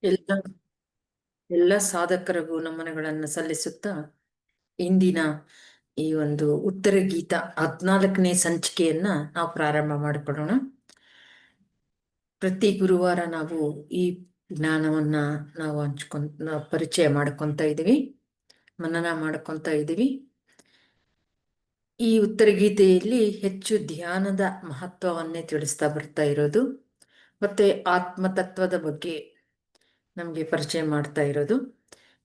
ಎಲ್ಲ ಎಲ್ಲ ಸಾಧಕರಿಗೂ ನಮನಗಳನ್ನು ಸಲ್ಲಿಸುತ್ತಾ ಇಂದಿನ ಈ ಒಂದು ಉತ್ತರ ಗೀತ 14ನೇ ಸಂಚಿಕೆಯನ್ನ ನಾವು ಪ್ರಾರಂಭ ಮಾಡಿಕೊಳ್ಳೋಣ. ಪ್ರತಿ ಗುರುವಾರ ನಾವು ಈ ಜ್ಞಾನವನ್ನ ನಾವು ಪರಿಚಯ ಮಾಡ್ಕೊತಾ ಇದೀವಿ, ಮನನ ಮಾಡ್ಕೊತಾ ಇದೀವಿ. ಈ ಉತ್ತರ ಗೀತೆಯಲ್ಲಿ ಹೆಚ್ಚು ಧ್ಯಾನದ ಮಹತ್ವವನ್ನೇ ತಿಳಿಸ್ತಾ ಬರ್ತಾ ಇರೋದು, ಮತ್ತೆ ಆತ್ಮತತ್ವದ ಬಗ್ಗೆ ನಮಗೆ ಪರಿಚಯ ಮಾಡ್ತಾ ಇರೋದು.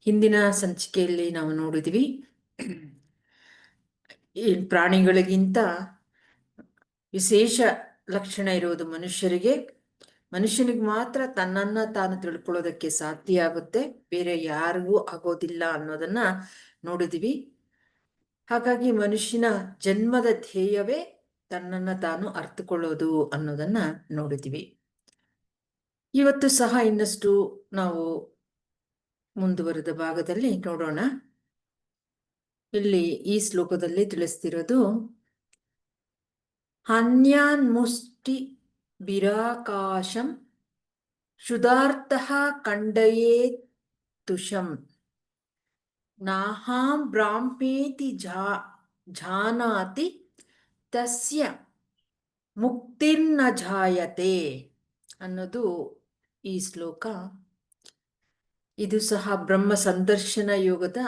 ಹಿಂದಿನ ಸಂಚಿಕೆಯಲ್ಲಿ ನಾವು ನೋಡಿದ್ವಿ, ಈ ಪ್ರಾಣಿಗಳಿಗಿಂತ ವಿಶೇಷ ಲಕ್ಷಣ ಇರುವುದು ಮನುಷ್ಯನಿಗೆ ಮಾತ್ರ ತನ್ನನ್ನ ತಾನು ತಿಳ್ಕೊಳ್ಳೋದಕ್ಕೆ ಸಾಧ್ಯ ಆಗುತ್ತೆ, ಬೇರೆ ಯಾರಿಗೂ ಆಗೋದಿಲ್ಲ ಅನ್ನೋದನ್ನ ನೋಡಿದ್ವಿ. ಹಾಗಾಗಿ ಮನುಷ್ಯನ ಜನ್ಮದ ಧ್ಯೇಯವೇ ತನ್ನನ್ನ ತಾನು ಅರ್ಥಕೊಳ್ಳೋದು ಅನ್ನೋದನ್ನ ನೋಡಿದ್ವಿ. ಇವತ್ತು ಸಹ ಇನ್ನಷ್ಟು ನಾವು ಮುಂದುವರೆದ ಭಾಗದಲ್ಲಿ ನೋಡೋಣ. ಇಲ್ಲಿ ಈ ಶ್ಲೋಕದಲ್ಲಿ ತಿಳಿಸ್ತಿರೋದು, ಹನ್ಯಾನ್ಮುಷ್ಟಿ ಬಿರಾಕಾಶಂ ಶುದ್ಧಾರ್ಥಃ ಖಂಡಯೇ ತುಷಂ ನಾಹಾಂ ಬ್ರಾಹ್ಮೇತಿ ಜಾನಾತಿ ತಸ್ಯ ಮುಕ್ತಿರ್ನ ಜಾಯತೆ ಅನ್ನೋದು ಈ ಶ್ಲೋಕ. ಇದು ಸಹ ಬ್ರಹ್ಮ ಸಂದರ್ಶನ ಯೋಗದ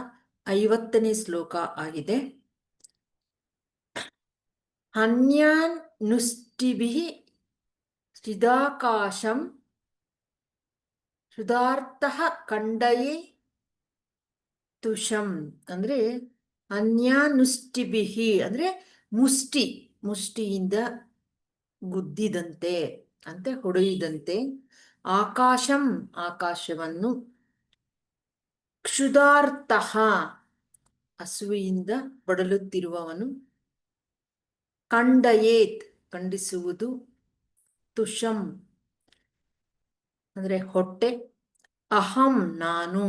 50ನೇ ಶ್ಲೋಕ ಆಗಿದೆ. ಹನ್ಯಾನ್ ನುಷ್ಟಿಭಿಃ ಚಿದಾಕಾಶಂ ಶುದ್ಧಾರ್ಥಃ ಖಂಡಯೇ ತುಷಂ ಅಂದ್ರೆ ಅನ್ಯಾನುಷ್ಟಿಭಿಹಿ ಅಂದ್ರೆ ಮುಷ್ಟಿಯಿಂದ ಗುದ್ದಿದಂತೆ ಅಂತ ಹೊಡೆಯದಂತೆ, ಆಕಾಶವನ್ನು, ಕ್ಷುಧಾರ್ಥಃ ಹಸುವಿನಿಂದ ಬಡಲುತ್ತಿರುವವನು, ಖಂಡಯೇತ್ ಖಂಡಿಸುವುದು, ತುಷಂ ಅಂದ್ರೆ ಹೊಟ್ಟೆ, ಅಹಂ ನಾನು,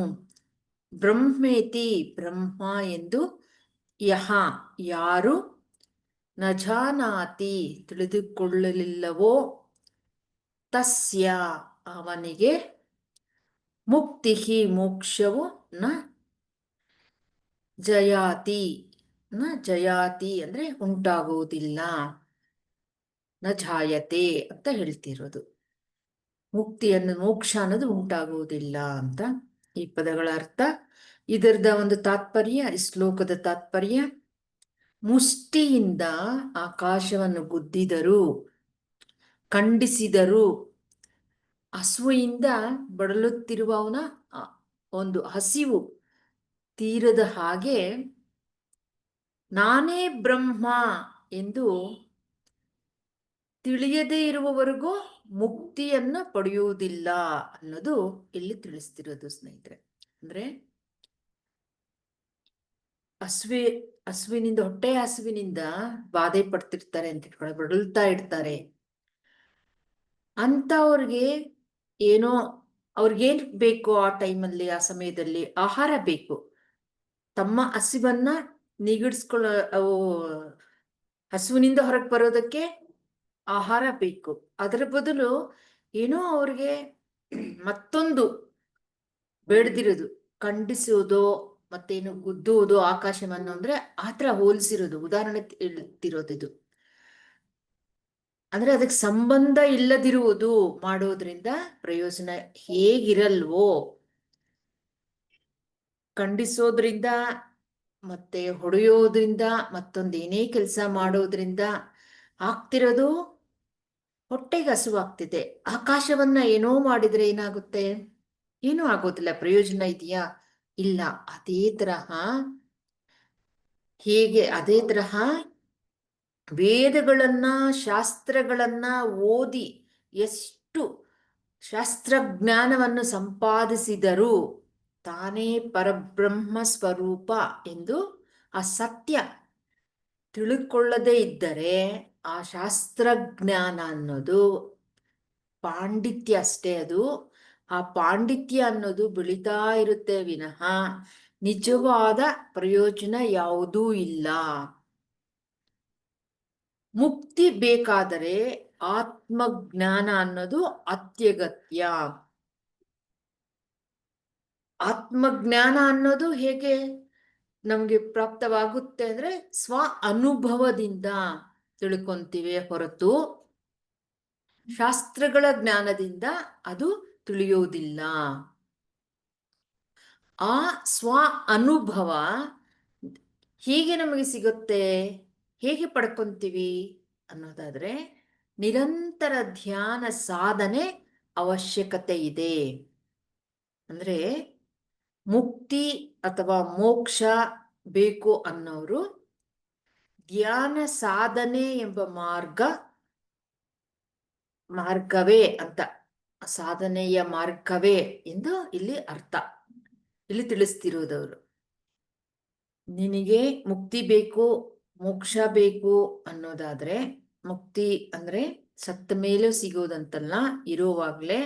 ಬ್ರಹ್ಮೇತಿ ಬ್ರಹ್ಮ ಎಂದು, ಯಹ ಯಾರು, ನ ಜಾನಾತಿ ತಿಳಿದುಕೊಳ್ಳಲಿಲ್ಲವೋ, ತಸ್ಯ ಅವನಿಗೆ, ಮುಕ್ತಿಹಿ ಮೋಕ್ಷವು, ನ ಜಯಾತಿ ಅಂದ್ರೆ ಉಂಟಾಗುವುದಿಲ್ಲ, ನ ಜಾಯತೆ ಅಂತ ಹೇಳ್ತಿರೋದು. ಮೋಕ್ಷ ಅನ್ನೋದು ಉಂಟಾಗುವುದಿಲ್ಲ ಅಂತ ಈ ಪದಗಳ ಅರ್ಥ. ಇದರದ ಒಂದು ತಾತ್ಪರ್ಯ, ಈ ಶ್ಲೋಕದ ತಾತ್ಪರ್ಯ, ಮುಷ್ಟಿಯಿಂದ ಆಕಾಶವನ್ನು ಗುದ್ದಿದರು, ಖಂಡಿಸಿದರು, ಹಸುವಿನಿಂದ ಬಡಲುತ್ತಿರುವವನ ಒಂದು ಹಸಿವು ತೀರದ ಹಾಗೆ ನಾನೇ ಬ್ರಹ್ಮ ಎಂದು ತಿಳಿಯದೇ ಇರುವವರೆಗೂ ಮುಕ್ತಿಯನ್ನ ಪಡೆಯುವುದಿಲ್ಲ ಅನ್ನೋದು ಇಲ್ಲಿ ತಿಳಿಸ್ತಿರೋದು ಸ್ನೇಹಿತರೆ. ಅಂದ್ರೆ ಹೊಟ್ಟೆ ಹಸುವಿನಿಂದ ಬಾಧೆ ಪಡ್ತಿರ್ತಾರೆ ಅಂತ ಇಟ್ಕೊಳ್ಳಿ, ಬಡಲ್ತಾ ಇರ್ತಾರೆ ಅಂತ ಅವ್ರಿಗೆ ಏನೋ, ಅವ್ರಿಗೇನ್ ಬೇಕು ಆ ಟೈಮಲ್ಲಿ, ಆ ಸಮಯದಲ್ಲಿ ಆಹಾರ ಬೇಕು. ತಮ್ಮ ಹಸಿವನ್ನ ಹಸುವಿನಿಂದ ಹೊರಗೆ ಬರೋದಕ್ಕೆ ಆಹಾರ ಬೇಕು. ಅದರ ಬದಲು ಏನೋ ಅವ್ರಿಗೆ ಮತ್ತೊಂದು ಬೇಡದಿರೋದು, ಖಂಡಿಸುವುದು, ಮತ್ತೇನು ಗುದ್ದುವುದು ಆಕಾಶವನ್ನು, ಅಂದ್ರೆ ಆತರ ಹೋಲಿಸಿರೋದು, ಉದಾಹರಣೆ ಹೇಳ್ತಿರೋದು. ಅಂದ್ರೆ ಅದಕ್ಕೆ ಸಂಬಂಧ ಇಲ್ಲದಿರುವುದು ಮಾಡೋದ್ರಿಂದ ಪ್ರಯೋಜನ ಹೇಗಿರಲ್ವೋ, ಖಂಡಿಸೋದ್ರಿಂದ ಮತ್ತೆ ಹೊಡೆಯೋದ್ರಿಂದ ಮತ್ತೊಂದೇನೇ ಕೆಲಸ ಮಾಡೋದ್ರಿಂದ ಆಗ್ತಿರೋದು ಹೊಟ್ಟೆಗೆ ಹಸುವಾಗ್ತಿದೆ. ಆಕಾಶವನ್ನ ಏನೋ ಮಾಡಿದ್ರೆ ಏನಾಗುತ್ತೆ? ಏನೂ ಆಗೋದಿಲ್ಲ. ಪ್ರಯೋಜನ ಇದೆಯಾ? ಇಲ್ಲ. ಅದೇ ತರಹ ವೇದಗಳನ್ನ, ಶಾಸ್ತ್ರಗಳನ್ನ ಓದಿ ಎಷ್ಟು ಶಾಸ್ತ್ರಜ್ಞಾನವನ್ನು ಸಂಪಾದಿಸಿದರೂ ತಾನೇ ಪರಬ್ರಹ್ಮ ಸ್ವರೂಪ ಎಂದು ಆ ಸತ್ಯ ತಿಳ್ಕೊಳ್ಳದೇ ಇದ್ದರೆ ಆ ಶಾಸ್ತ್ರಜ್ಞಾನ ಅನ್ನೋದು ಪಾಂಡಿತ್ಯ ಅಷ್ಟೇ. ಅದು ಆ ಪಾಂಡಿತ್ಯ ಅನ್ನೋದು ಬೆಳೀತಾ ಇರುತ್ತೆ ವಿನಃ ನಿಜವಾದ ಪ್ರಯೋಜನ ಯಾವುದೂ ಇಲ್ಲ. ಮುಕ್ತಿ ಬೇಕಾದರೆ ಆತ್ಮಜ್ಞಾನ ಅನ್ನೋದು ಅತ್ಯಗತ್ಯ. ಆತ್ಮಜ್ಞಾನ ಅನ್ನೋದು ಹೇಗೆ ನಮ್ಗೆ ಪ್ರಾಪ್ತವಾಗುತ್ತೆ ಅಂದ್ರೆ ಸ್ವ ಅನುಭವದಿಂದ ತಿಳ್ಕೊಂತೀವಿ ಹೊರತು ಶಾಸ್ತ್ರಗಳ ಜ್ಞಾನದಿಂದ ಅದು ತಿಳಿಯೋದಿಲ್ಲ. ಆ ಸ್ವ ಅನುಭವ ಹೀಗೆ ನಮಗೆ ಸಿಗುತ್ತೆ, ಹೇಗೆ ಪಡ್ಕೊಂತೀವಿ ಅನ್ನೋದಾದ್ರೆ ನಿರಂತರ ಧ್ಯಾನ ಸಾಧನೆ ಅವಶ್ಯಕತೆ ಇದೆ. ಅಂದ್ರೆ ಮುಕ್ತಿ ಅಥವಾ ಮೋಕ್ಷ ಬೇಕು ಅನ್ನೋರು ಧ್ಯಾನ ಸಾಧನೆ ಎಂಬ ಮಾರ್ಗವೇ ಅಂತ, ಸಾಧನೆಯ ಮಾರ್ಗವೇ ಎಂದು ಇಲ್ಲಿ ಅರ್ಥ, ಇಲ್ಲಿ ತಿಳಿಸ್ತಿರೋದವರು. ನಿನಗೆ ಮುಕ್ತಿ ಬೇಕು, ಮೋಕ್ಷ ಬೇಕು ಅನ್ನೋದಾದ್ರೆ, ಮುಕ್ತಿ ಅಂದ್ರೆ ಸತ್ತ ಮೇಲೂ ಸಿಗೋದಂತಲ್ಲ, ಇರೋವಾಗ್ಲೇ.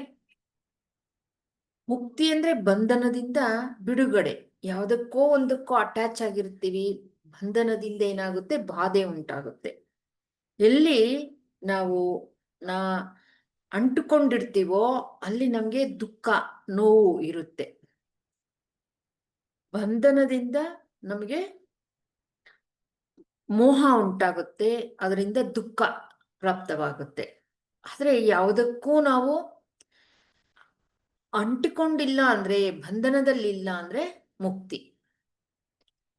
ಮುಕ್ತಿ ಅಂದ್ರೆ ಬಂಧನದಿಂದ ಬಿಡುಗಡೆ. ಯಾವುದಕ್ಕೋ ಒಂದಕ್ಕೋ ಅಟ್ಯಾಚ್ ಆಗಿರ್ತೀವಿ, ಬಂಧನದಿಂದ ಏನಾಗುತ್ತೆ, ಬಾಧೆ ಉಂಟಾಗುತ್ತೆ. ಎಲ್ಲಿ ನಾವು ಅಂಟುಕೊಂಡಿರ್ತೀವೋ ಅಲ್ಲಿ ನಮ್ಗೆ ದುಃಖ, ನೋವು ಇರುತ್ತೆ. ಬಂಧನದಿಂದ ನಮಗೆ ಮೋಹ ಉಂಟಾಗುತ್ತೆ, ಅದರಿಂದ ದುಃಖ ಪ್ರಾಪ್ತವಾಗುತ್ತೆ. ಆದ್ರೆ ಯಾವುದಕ್ಕೂ ನಾವು ಅಂಟಿಕೊಂಡಿಲ್ಲ ಅಂದ್ರೆ, ಬಂಧನದಲ್ಲಿಲ್ಲ ಅಂದ್ರೆ ಮುಕ್ತಿ.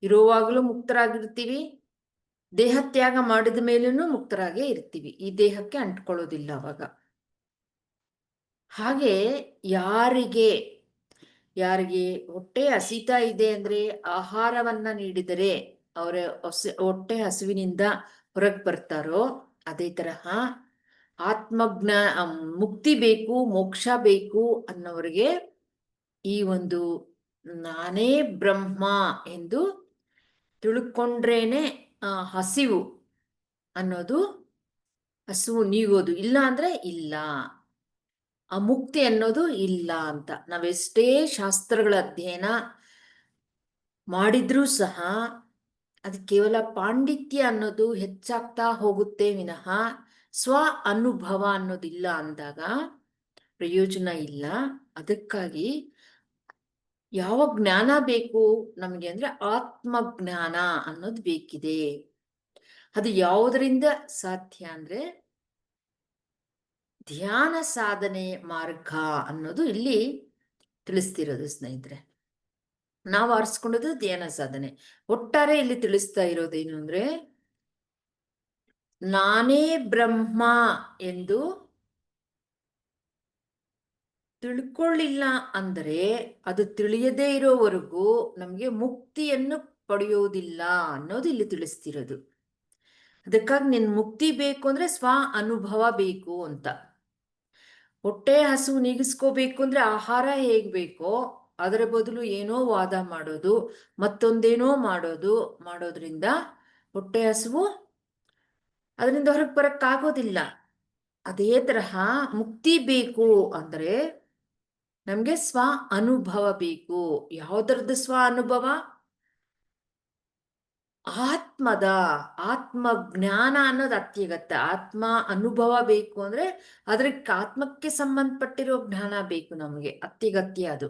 ಇರುವಾಗಲೂ ಮುಕ್ತರಾಗಿರ್ತೀವಿ, ದೇಹ ತ್ಯಾಗ ಮಾಡಿದ ಮೇಲೂ ಮುಕ್ತರಾಗೇ ಇರ್ತೀವಿ, ಈ ದೇಹಕ್ಕೆ ಅಂಟ್ಕೊಳ್ಳೋದಿಲ್ಲ ಅವಾಗ. ಹಾಗೆ ಯಾರಿಗೆ ಹೊಟ್ಟೆ ಹಸಿತಾ ಇದೆ ಅಂದ್ರೆ ಆಹಾರವನ್ನ ನೀಡಿದರೆ ಅವರ ಹೊಟ್ಟೆ ಹಸುವಿನಿಂದ ಹೊರಗೆ ಬರ್ತಾರೋ, ಅದೇ ತರಹ ಮುಕ್ತಿ ಬೇಕು, ಮೋಕ್ಷ ಬೇಕು ಅನ್ನೋರಿಗೆ ಈ ಒಂದು ನಾನೇ ಬ್ರಹ್ಮ ಎಂದು ತಿಳ್ಕೊಂಡ್ರೇನೆ ಹಸಿವು ನೀಗೋದು. ಇಲ್ಲ ಅಂದ್ರೆ ಇಲ್ಲ, ಆ ಮುಕ್ತಿ ಅನ್ನೋದು ಇಲ್ಲ ಅಂತ. ನಾವೆಷ್ಟೇ ಶಾಸ್ತ್ರಗಳ ಅಧ್ಯಯನ ಮಾಡಿದ್ರೂ ಸಹ ಅದು ಕೇವಲ ಪಾಂಡಿತ್ಯ ಅನ್ನೋದು ಹೆಚ್ಚಾಗ್ತಾ ಹೋಗುತ್ತೆ ವಿನಃ ಸ್ವ ಅನುಭವ ಅನ್ನೋದಿಲ್ಲ ಅಂದಾಗ ಪ್ರಯೋಜನ ಇಲ್ಲ. ಅದಕ್ಕಾಗಿ ಯಾವ ಜ್ಞಾನ ಬೇಕು ನಮಗೆ ಅಂದ್ರೆ ಆತ್ಮಜ್ಞಾನ ಅನ್ನೋದು ಬೇಕಿದೆ. ಅದು ಯಾವುದರಿಂದ ಸಾಧ್ಯ ಅಂದ್ರೆ ಧ್ಯಾನ ಸಾಧನೆ ಮಾರ್ಗ ಅನ್ನೋದು ಇಲ್ಲಿ ತಿಳಿಸ್ತಿರೋದು ಸ್ನೇಹಿತರೆ. ನಾವು ಆರಿಸ್ಕೊಂಡದ್ದು ಧ್ಯಾನ ಸಾಧನೆ. ಒಟ್ಟಾರೆ ಇಲ್ಲಿ ತಿಳಿಸ್ತಾ ಇರೋದೇನು ಅಂದ್ರೆ ನಾನೇ ಬ್ರಹ್ಮ ಎಂದು ತಿಳ್ಕೊಳ್ಳಿಲ್ಲ ಅಂದರೆ, ಅದು ತಿಳಿಯದೇ ಇರೋವರೆಗೂ ನಮಗೆ ಮುಕ್ತಿಯನ್ನು ಪಡೆಯೋದಿಲ್ಲ ಅನ್ನೋದು ಇಲ್ಲಿ ತಿಳಿಸ್ತಿರೋದು. ಅದಕ್ಕಾಗಿ ನಿನ್ ಮುಕ್ತಿ ಬೇಕು ಅಂದ್ರೆ ಸ್ವ ಅನುಭವ ಬೇಕು ಅಂತ. ಹೊಟ್ಟೆ ಹಸು ನೀಗಿಸ್ಕೋಬೇಕು ಅಂದ್ರೆ ಆಹಾರ ಹೇಗ್ ಬೇಕೋ ಅದರ ಬದಲು ಏನೋ ವಾದ ಮಾಡೋದು, ಮತ್ತೊಂದೇನೋ ಮಾಡೋದ್ರಿಂದ ಹೊಟ್ಟೆ ಹಸುವು ಅದರಿಂದ ಹೊರಗೆ ಬರಕ್ಕಾಗೋದಿಲ್ಲ. ಅದೇ ತರಹ ಮುಕ್ತಿ ಬೇಕು ಅಂದ್ರೆ ನಮ್ಗೆ ಸ್ವ ಅನುಭವ ಬೇಕು. ಯಾವುದರದ್ದು ಸ್ವ ಅನುಭವ? ಆತ್ಮ ಜ್ಞಾನ ಅನ್ನೋದು ಅತ್ಯಗತ್ಯ. ಆತ್ಮ ಅನುಭವ ಬೇಕು ಅಂದ್ರೆ ಅದಕ್ಕೆ ಆತ್ಮಕ್ಕೆ ಸಂಬಂಧಪಟ್ಟಿರೋ ಜ್ಞಾನ ಬೇಕು ನಮಗೆ, ಅತ್ಯಗತ್ಯ ಅದು.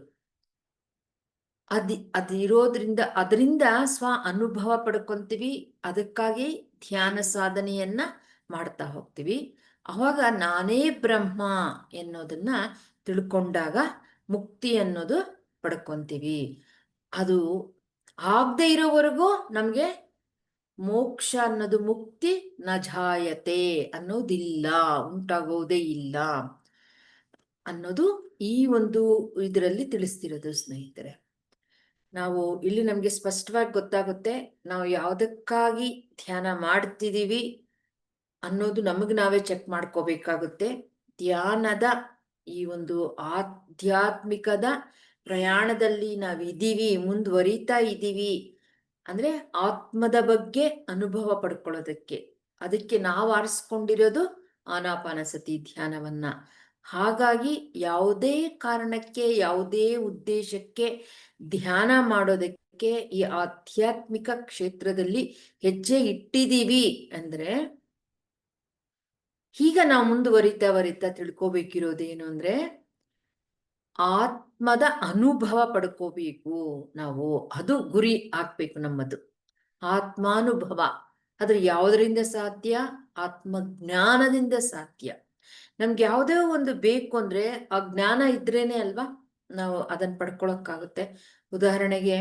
ಅದಿರೋದ್ರಿಂದ ಅದರಿಂದ ಸ್ವ ಅನುಭವ ಪಡ್ಕೊಂತೀವಿ. ಅದಕ್ಕಾಗಿ ಧ್ಯಾನ ಸಾಧನೆಯನ್ನ ಮಾಡ್ತಾ ಹೋಗ್ತೀವಿ. ಅವಾಗ ನಾನೇ ಬ್ರಹ್ಮ ಎನ್ನೋದನ್ನ ತಿಳ್ಕೊಂಡಾಗ ಮುಕ್ತಿ ಅನ್ನೋದು ಪಡ್ಕೊಂತೀವಿ. ಅದು ಆಗದೆ ಇರೋವರೆಗೂ ನಮ್ಗೆ ಮೋಕ್ಷ ಅನ್ನೋದು, ಮುಕ್ತಿ ನ ಜಾಯತೆ ಅನ್ನೋದಿಲ್ಲ, ಉಂಟಾಗೋದೇ ಇಲ್ಲ ಅನ್ನೋದು ಈ ಒಂದು ಇದರಲ್ಲಿ ತಿಳಿಸ್ತಿರೋದು ಸ್ನೇಹಿತರೆ. ನಾವು ಇಲ್ಲಿ ನಮ್ಗೆ ಸ್ಪಷ್ಟವಾಗಿ ಗೊತ್ತಾಗುತ್ತೆ ನಾವು ಯಾವುದಕ್ಕಾಗಿ ಧ್ಯಾನ ಮಾಡ್ತಿದೀವಿ ಅನ್ನೋದು ನಮಗ್ ನಾವೇ ಚೆಕ್ ಮಾಡ್ಕೋಬೇಕಾಗುತ್ತೆ. ಧ್ಯಾನದ ಈ ಒಂದು ಆಧ್ಯಾತ್ಮಿಕದ ಪ್ರಯಾಣದಲ್ಲಿ ನಾವಿದ್ದೀವಿ, ಮುಂದುವರಿತಾ ಇದ್ದೀವಿ ಅಂದ್ರೆ ಆತ್ಮದ ಬಗ್ಗೆ ಅನುಭವ ಪಡ್ಕೊಳ್ಳೋದಕ್ಕೆ. ಅದಕ್ಕೆ ನಾವು ಆರಿಸ್ಕೊಂಡಿರೋದು ಆನಾಪಾನಸತಿ ಧ್ಯಾನವನ್ನ. ಹಾಗಾಗಿ ಯಾವುದೇ ಕಾರಣಕ್ಕೆ, ಯಾವುದೇ ಉದ್ದೇಶಕ್ಕೆ ಧ್ಯಾನ ಮಾಡೋದಕ್ಕೆ ಈ ಆಧ್ಯಾತ್ಮಿಕ ಕ್ಷೇತ್ರದಲ್ಲಿ ಹೆಜ್ಜೆ ಇಟ್ಟಿದ್ದೀವಿ ಅಂದ್ರೆ ಈಗ ನಾವು ಮುಂದುವರಿತಾ ತಿಳ್ಕೋಬೇಕಿರೋದೇನು ಅಂದ್ರೆ ಆತ್ಮದ ಅನುಭವ ಪಡ್ಕೋಬೇಕು ನಾವು. ಅದು ಗುರಿ ಆಗ್ಬೇಕು ನಮ್ಮದು, ಆತ್ಮಾನುಭವ. ಆದ್ರೆ ಯಾವುದರಿಂದ ಸಾಧ್ಯ? ಆತ್ಮಜ್ಞಾನದಿಂದ ಸಾಧ್ಯ. ನಮ್ಗೆ ಯಾವುದೇ ಒಂದು ಬೇಕು ಅಂದ್ರೆ ಆ ಜ್ಞಾನ ಇದ್ರೇನೆ ಅಲ್ವಾ ನಾವು ಅದನ್ನ ಪಡ್ಕೊಳಕ್ಕಾಗುತ್ತೆ. ಉದಾಹರಣೆಗೆ,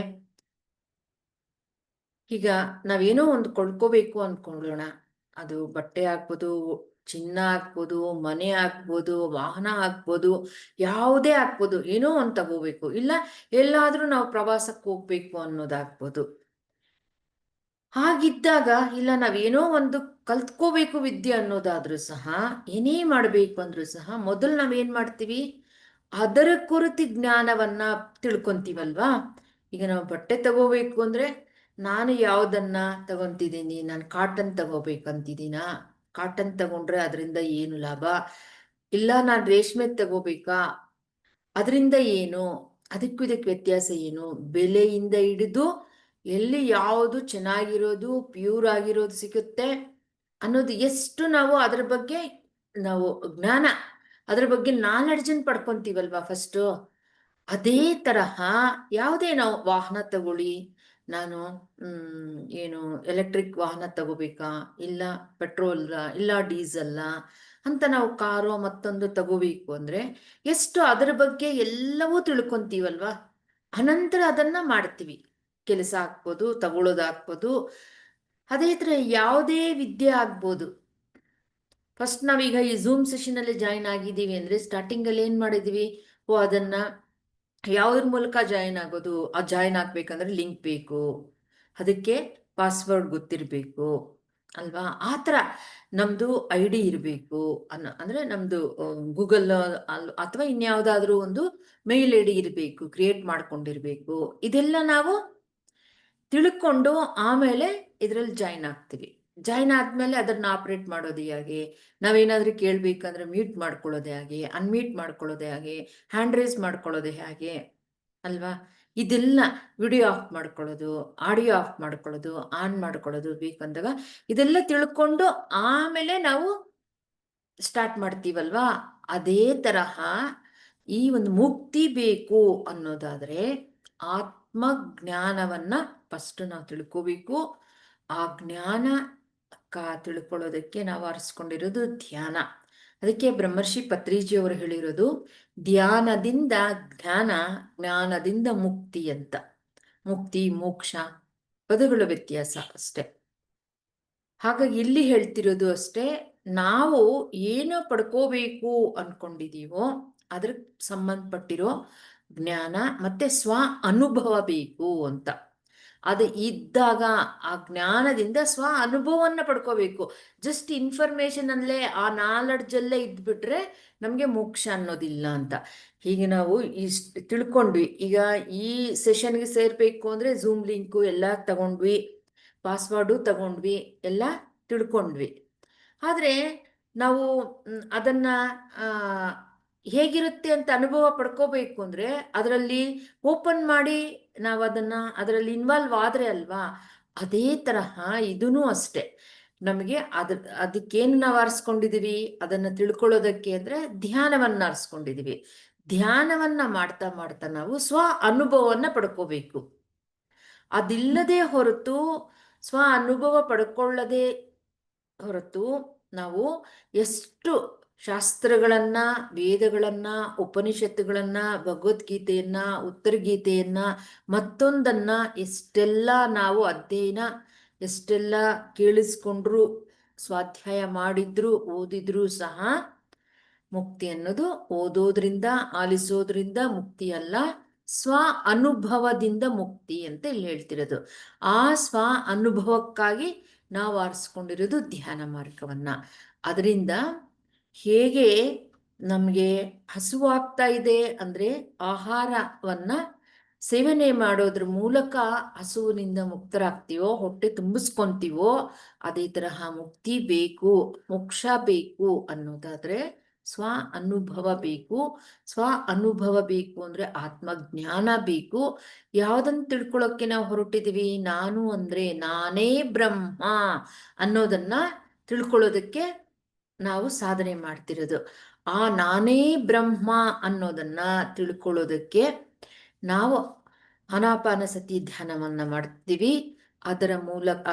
ಈಗ ನಾವೇನೋ ಒಂದು ಕೊಂಡ್ಕೋಬೇಕು ಅನ್ಕೊಳ್ಳೋಣ. ಅದು ಬಟ್ಟೆ ಆಗ್ಬೋದು, ಚಿನ್ನ ಆಗ್ಬೋದು, ಮನೆ ಆಗ್ಬೋದು, ವಾಹನ ಆಗ್ಬೋದು, ಯಾವುದೇ ಆಗ್ಬೋದು. ಏನೋ ಒಂದು ತಗೋಬೇಕು, ಇಲ್ಲ ಎಲ್ಲಾದ್ರೂ ನಾವು ಪ್ರವಾಸಕ್ಕೆ ಹೋಗ್ಬೇಕು ಅನ್ನೋದಾಗ್ಬೋದು. ಹಾಗಿದ್ದಾಗ, ಇಲ್ಲ ನಾವೇನೋ ಒಂದು ಕಲ್ತ್ಕೋಬೇಕು ವಿದ್ಯೆ ಅನ್ನೋದಾದ್ರೂ ಸಹ, ಏನೇ ಮಾಡಬೇಕು ಅಂದ್ರೂ ಸಹ ಮೊದಲು ನಾವೇನ್ ಮಾಡ್ತೀವಿ? ಅದರ ಕುರಿತು ಜ್ಞಾನವನ್ನ ತಿಳ್ಕೊಂತೀವಲ್ವಾ? ಈಗ ನಾವು ಬಟ್ಟೆ ತಗೋಬೇಕು ಅಂದ್ರೆ, ನಾನು ಯಾವ್ದನ್ನ ತಗೊಂತಿದ್ದೀನಿ? ನಾನು ಕಾಟನ್ ತಗೋಬೇಕಂತಿದ್ದೀನಾ? ಕಾಟನ್ ತಗೊಂಡ್ರೆ ಅದರಿಂದ ಏನು ಲಾಭ? ಇಲ್ಲ ನಾನು ರೇಷ್ಮೆ ತಗೋಬೇಕಾ? ಅದರಿಂದ ಏನು? ಅದಕ್ಕೂ ಇದಕ್ಕೆ ವ್ಯತ್ಯಾಸ ಏನು? ಬೆಲೆಯಿಂದ ಹಿಡಿದು ಎಲ್ಲಿ ಯಾವುದು ಚೆನ್ನಾಗಿರೋದು, ಪ್ಯೂರ್ ಆಗಿರೋದು ಸಿಗುತ್ತೆ ಅನ್ನೋದು ಎಷ್ಟು ನಾವು ಅದರ ಬಗ್ಗೆ ನಾವು ಜ್ಞಾನ, ಅದರ ಬಗ್ಗೆ ನಾಲೆಡ್ಜನ್ನು ಪಡ್ಕೊಂತೀವಲ್ವಾ ಫಸ್ಟು. ಅದೇ ತರಹ ಯಾವುದೇ ನಾವು ವಾಹನ ತಗೊಳ್ಳಿ, ನಾನು ಏನು ಎಲೆಕ್ಟ್ರಿಕ್ ವಾಹನ ತಗೋಬೇಕಾ, ಇಲ್ಲ ಪೆಟ್ರೋಲ್, ಇಲ್ಲ ಡೀಸೆಲ್ಲ ಅಂತ ನಾವು ಕಾರೋ ಮತ್ತೊಂದು ತಗೋಬೇಕು ಅಂದ್ರೆ ಎಷ್ಟು ಅದರ ಬಗ್ಗೆ ಎಲ್ಲವೂ ತಿಳ್ಕೊಂತೀವಲ್ವಾ. ಅನಂತರ ಅದನ್ನ ಮಾಡ್ತೀವಿ. ಕೆಲಸ ಆಗ್ಬೋದು, ತಗೊಳ್ಳೋದಾಗ್ಬೋದು. ಅದೇ ಥರ ಯಾವುದೇ ವಿದ್ಯೆ ಆಗ್ಬೋದು. ಫಸ್ಟ್ ನಾವೀಗ ಈ ಝೂಮ್ ಸೆಷನ್ ಅಲ್ಲಿ ಜಾಯಿನ್ ಆಗಿದ್ದೀವಿ ಅಂದ್ರೆ ಸ್ಟಾರ್ಟಿಂಗ್ ಅಲ್ಲಿ ಏನ್ ಮಾಡಿದೀವಿ? ಓ, ಅದನ್ನ ಯಾವುದ್ರ ಮೂಲಕ ಜಾಯಿನ್ ಆಗೋದು? ಆ ಜಾಯಿನ್ ಆಗ್ಬೇಕಂದ್ರೆ ಲಿಂಕ್ ಬೇಕು, ಅದಕ್ಕೆ ಪಾಸ್ವರ್ಡ್ ಗೊತ್ತಿರಬೇಕು ಅಲ್ವಾ? ಆ ಥರ ನಮ್ದು ID ಇರಬೇಕು ಅಂದ್ರೆ ನಮ್ದು ಗೂಗಲ್ ಅಥವಾ ಇನ್ಯಾವುದಾದ್ರೂ ಒಂದು ಮೇಲ್ ID ಇರಬೇಕು, ಕ್ರಿಯೇಟ್ ಮಾಡ್ಕೊಂಡಿರ್ಬೇಕು. ಇದೆಲ್ಲ ನಾವು ತಿಳ್ಕೊಂಡು ಆಮೇಲೆ ಇದರಲ್ಲಿ ಜಾಯಿನ್ ಆಗ್ತೀವಿ. ಜಾಯಿನ್ ಆದ್ಮೇಲೆ ಅದನ್ನ ಆಪರೇಟ್ ಮಾಡೋದು ಹೇಗೆ? ನಾವೇನಾದ್ರೂ ಕೇಳ್ಬೇಕಂದ್ರೆ ಮ್ಯೂಟ್ ಮಾಡ್ಕೊಳ್ಳೋದು ಹೇಗೆ, ಅನ್ಮ್ಯೂಟ್ ಮಾಡ್ಕೊಳ್ಳೋದು ಹೇಗೆ, ಹ್ಯಾಂಡ್ ರೈಸ್ ಮಾಡ್ಕೊಳ್ಳೋದು ಹೇಗೆ ಅಲ್ವಾ? ಇದೆಲ್ಲ ವಿಡಿಯೋ ಆಫ್ ಮಾಡ್ಕೊಳ್ಳೋದು, ಆಡಿಯೋ ಆಫ್ ಮಾಡ್ಕೊಳ್ಳೋದು, ಆನ್ ಮಾಡ್ಕೊಳ್ಳೋದು ಬೇಕಂದಾಗ ಇದೆಲ್ಲ ತಿಳ್ಕೊಂಡು ಆಮೇಲೆ ನಾವು ಸ್ಟಾರ್ಟ್ ಮಾಡ್ತೀವಲ್ವಾ. ಅದೇ ತರಹ ಈ ಒಂದು ಮುಕ್ತಿ ಬೇಕು ಅನ್ನೋದಾದ್ರೆ ಆತ್ಮಜ್ಞಾನವನ್ನ ಫಸ್ಟ್ ನಾವು ತಿಳ್ಕೋಬೇಕು. ಆ ಜ್ಞಾನ ತಿಳ್ಕೊಳ್ಳೋದಕ್ಕೆ ನಾವು ಆರಿಸ್ಕೊಂಡಿರೋದು ಧ್ಯಾನ. ಅದಕ್ಕೆ ಬ್ರಹ್ಮರ್ಷಿ ಪತ್ರಿಜಿ ಅವರು ಹೇಳಿರೋದು, ಧ್ಯಾನದಿಂದ ಜ್ಞಾನ, ಜ್ಞಾನದಿಂದ ಮುಕ್ತಿ ಅಂತ. ಮುಕ್ತಿ ಮೋಕ್ಷ ಪದಗಳ ವ್ಯತ್ಯಾಸ ಅಷ್ಟೆ. ಹಾಗಾಗಿ ಇಲ್ಲಿ ಹೇಳ್ತಿರೋದು ಅಷ್ಟೇ, ನಾವು ಏನೋ ಪಡ್ಕೋಬೇಕು ಅನ್ಕೊಂಡಿದೀವೋ ಅದ್ರ ಸಂಬಂಧಪಟ್ಟಿರೋ ಜ್ಞಾನ ಮತ್ತೆ ಸ್ವ ಅನುಭವ ಬೇಕು ಅಂತ. ಅದು ಇದ್ದಾಗ ಆ ಜ್ಞಾನದಿಂದ ಸ್ವ ಅನುಭವವನ್ನ ಪಡ್ಕೋಬೇಕು. ಜಸ್ಟ್ ಇನ್ಫಾರ್ಮೇಶನ್ ಅಲ್ಲೇ, ಆ ನಾಲೆಡ್ಜಲ್ಲೇ ಇದ್ಬಿಟ್ರೆ ನಮಗೆ ಮೋಕ್ಷ ಅನ್ನೋದಿಲ್ಲ ಅಂತ. ಹೀಗೆ ನಾವು ಇಷ್ಟು ತಿಳ್ಕೊಂಡ್ವಿ. ಈಗ ಈ ಸೆಷನ್ಗೆ ಸೇರ್ಬೇಕು ಅಂದ್ರೆ ಝೂಮ್ ಲಿಂಕು ಎಲ್ಲ ತಗೊಂಡ್ವಿ, ಪಾಸ್ವರ್ಡು ತಗೊಂಡ್ವಿ, ಎಲ್ಲ ತಿಳ್ಕೊಂಡ್ವಿ. ಆದರೆ ನಾವು ಅದನ್ನ ಹೇಗಿರುತ್ತೆ ಅಂತ ಅನುಭವ ಪಡ್ಕೋಬೇಕು ಅಂದ್ರೆ ಅದರಲ್ಲಿ ಓಪನ್ ಮಾಡಿ ನಾವು ಅದರಲ್ಲಿ ಇನ್ವಾಲ್ವ್ ಆದ್ರೆ ಅಲ್ವಾ. ಅದೇ ತರಹ ಇದೂ ಅಷ್ಟೆ. ನಮಗೆ ಅದಕ್ಕೇನು ನಾವು ಆರಿಸ್ಕೊಂಡಿದೀವಿ ಅದನ್ನ ತಿಳ್ಕೊಳ್ಳೋದಕ್ಕೆ ಅಂದ್ರೆ ಧ್ಯಾನವನ್ನ ಆರಿಸ್ಕೊಂಡಿದೀವಿ. ಧ್ಯಾನವನ್ನ ಮಾಡ್ತಾ ಮಾಡ್ತಾ ನಾವು ಸ್ವ ಅನುಭವವನ್ನ ಪಡ್ಕೋಬೇಕು. ಅದಿಲ್ಲದೆ ಹೊರತು, ಸ್ವ ಅನುಭವ ಪಡ್ಕೊಳ್ಳದೆ ಹೊರತು ನಾವು ಎಷ್ಟು ಶಾಸ್ತ್ರಗಳನ್ನ, ವೇದಗಳನ್ನ, ಉಪನಿಷತ್ತುಗಳನ್ನ, ಭಗವದ್ಗೀತೆಯನ್ನ, ಉತ್ತರ ಗೀತೆಯನ್ನ, ಮತ್ತೊಂದನ್ನ ಎಷ್ಟೆಲ್ಲ ನಾವು ಅಧ್ಯಯನ, ಎಷ್ಟೆಲ್ಲ ಕೇಳಿಸ್ಕೊಂಡ್ರು, ಸ್ವಾಧ್ಯಾಯ ಮಾಡಿದ್ರು, ಓದಿದ್ರು ಸಹ ಮುಕ್ತಿ ಅನ್ನೋದು ಓದೋದ್ರಿಂದ, ಆಲಿಸೋದ್ರಿಂದ ಮುಕ್ತಿ ಅಲ್ಲ, ಸ್ವ ಅನುಭವದಿಂದ ಮುಕ್ತಿ ಅಂತ ಇಲ್ಲಿ ಹೇಳ್ತಿರೋದು. ಆ ಸ್ವ ಅನುಭವಕ್ಕಾಗಿ ನಾವು ಆರಿಸ್ಕೊಂಡಿರೋದು ಧ್ಯಾನ ಮಾರ್ಗವನ್ನ. ಅದರಿಂದ ಹೇಗೆ ನಮಗೆ ಹಸುವಾಗ್ತಾ ಇದೆ ಅಂದ್ರೆ ಆಹಾರವನ್ನ ಸೇವನೆ ಮಾಡೋದ್ರ ಮೂಲಕ ಹಸುವಿನಿಂದ ಮುಕ್ತರಾಗ್ತೀವೋ, ಹೊಟ್ಟೆ ತುಂಬಿಸ್ಕೊಂತೀವೋ, ಅದೇ ತರಹ ಮುಕ್ತಿ ಬೇಕು, ಮೋಕ್ಷ ಬೇಕು ಅನ್ನೋದಾದ್ರೆ ಸ್ವ ಅನುಭವ ಬೇಕು. ಸ್ವ ಅನುಭವ ಬೇಕು ಅಂದ್ರೆ ಆತ್ಮಜ್ಞಾನ ಬೇಕು. ಯಾವುದನ್ನು ತಿಳ್ಕೊಳ್ಳೋಕೆ ನಾವು ಹೊರಟಿದೀವಿ? ನಾನು ಅಂದ್ರೆ ನಾನೇ ಬ್ರಹ್ಮ ಅನ್ನೋದನ್ನ ತಿಳ್ಕೊಳ್ಳೋದಕ್ಕೆ ನಾವು ಸಾಧನೆ ಮಾಡ್ತಿರೋದು. ಆ ನಾನೇ ಬ್ರಹ್ಮ ಅನ್ನೋದನ್ನ ತಿಳ್ಕೊಳ್ಳೋದಕ್ಕೆ ನಾವು ಆನಾಪಾನಸತಿ ಧ್ಯಾನವನ್ನ ಮಾಡ್ತೀವಿ. ಅದರ ಮೂಲಕ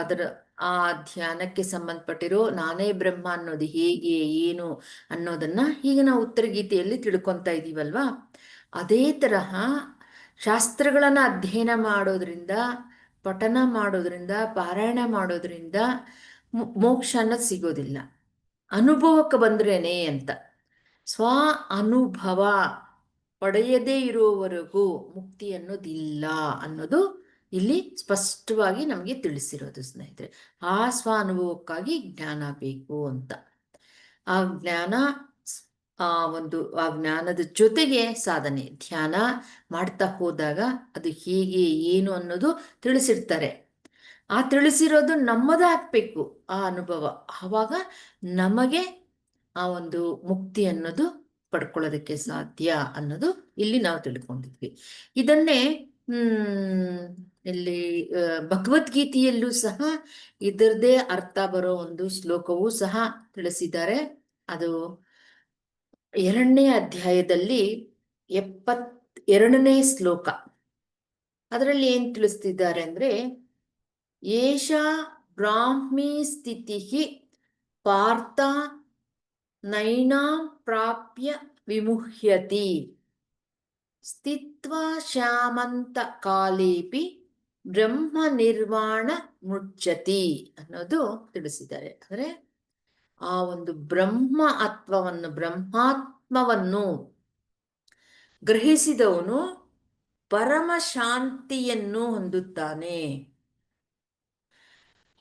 ಆ ಧ್ಯಾನಕ್ಕೆ ಸಂಬಂಧಪಟ್ಟಿರೋ ನಾನೇ ಬ್ರಹ್ಮ ಅನ್ನೋದು ಹೇಗೆ ಏನು ಅನ್ನೋದನ್ನ ಈಗ ನಾವು ಉತ್ತರ ಗೀತೆಯಲ್ಲಿ ತಿಳ್ಕೊತಾ ಇದ್ದೀವಲ್ವಾ. ಅದೇ ತರಹ ಶಾಸ್ತ್ರಗಳನ್ನ ಅಧ್ಯಯನ ಮಾಡೋದ್ರಿಂದ, ಪಠನ ಮಾಡೋದ್ರಿಂದ, ಪಾರಾಯಣ ಮಾಡೋದ್ರಿಂದ ಮೋಕ್ಷ ಅನ್ನೋದು ಸಿಗೋದಿಲ್ಲ, ಅನುಭವಕ್ಕೆ ಬಂದ್ರೇನೆ ಅಂತ. ಸ್ವ ಅನುಭವ ಪಡೆಯದೇ ಇರುವವರೆಗೂ ಮುಕ್ತಿ ಅನ್ನೋದಿಲ್ಲ ಅನ್ನೋದು ಇಲ್ಲಿ ಸ್ಪಷ್ಟವಾಗಿ ನಮಗೆ ತಿಳಿಸಿರೋದು ಸ್ನೇಹಿತರೆ. ಆ ಸ್ವ ಅನುಭವಕ್ಕಾಗಿ ಜ್ಞಾನ ಬೇಕು ಅಂತ. ಆ ಜ್ಞಾನ ಆ ಜ್ಞಾನದ ಜೊತೆಗೆ ಸಾಧನೆ, ಧ್ಯಾನ ಮಾಡ್ತಾ ಹೋದಾಗ ಅದು ಹೇಗೆ ಏನು ಅನ್ನೋದು ತಿಳಿಸಿರ್ತಾರೆ. ಆ ತಿಳಿಸಿರೋದು ನಮ್ಮದಾಗಬೇಕು ಆ ಅನುಭವ. ಆವಾಗ ನಮಗೆ ಆ ಒಂದು ಮುಕ್ತಿ ಅನ್ನೋದು ಪಡ್ಕೊಳ್ಳೋದಕ್ಕೆ ಸಾಧ್ಯ ಅನ್ನೋದು ಇಲ್ಲಿ ನಾವು ತಿಳ್ಕೊಂಡಿದ್ವಿ. ಇದನ್ನೇ ಇಲ್ಲಿ ಭಗವದ್ಗೀತೆಯಲ್ಲೂ ಸಹ ಇದರದೇ ಅರ್ಥ ಬರೋ ಒಂದು ಶ್ಲೋಕವೂ ಸಹ ತಿಳಿಸಿದ್ದಾರೆ. ಅದು 2ನೇ ಅಧ್ಯಾಯದಲ್ಲಿ 72ನೇ ಶ್ಲೋಕ. ಅದರಲ್ಲಿ ಏನ್ ತಿಳಿಸ್ತಿದ್ದಾರೆ ಅಂದ್ರೆ, ಏಷಾ ಬ್ರಾಹ್ಮೀ ಸ್ಥಿತಿ ಪಾರ್ಥ ನೈನಾಂ ಪ್ರಾಪ್ಯ ವಿಮುಹ್ಯತಿ ಸ್ಥಿತ್ವಾ ಶ್ಯಾಮಂತ ಕಾಲೇಪಿ ಬ್ರಹ್ಮ ನಿರ್ವಾಣ ಮುಚ್ಚತಿ ಅನ್ನೋದು ತಿಳಿಸಿದ್ದಾರೆ. ಅಂದ್ರೆ ಆ ಒಂದು ಬ್ರಹ್ಮಾತ್ಮವನ್ನು ಗ್ರಹಿಸಿದವನು ಪರಮ ಶಾಂತಿಯನ್ನು ಹೊಂದುತ್ತಾನೆ.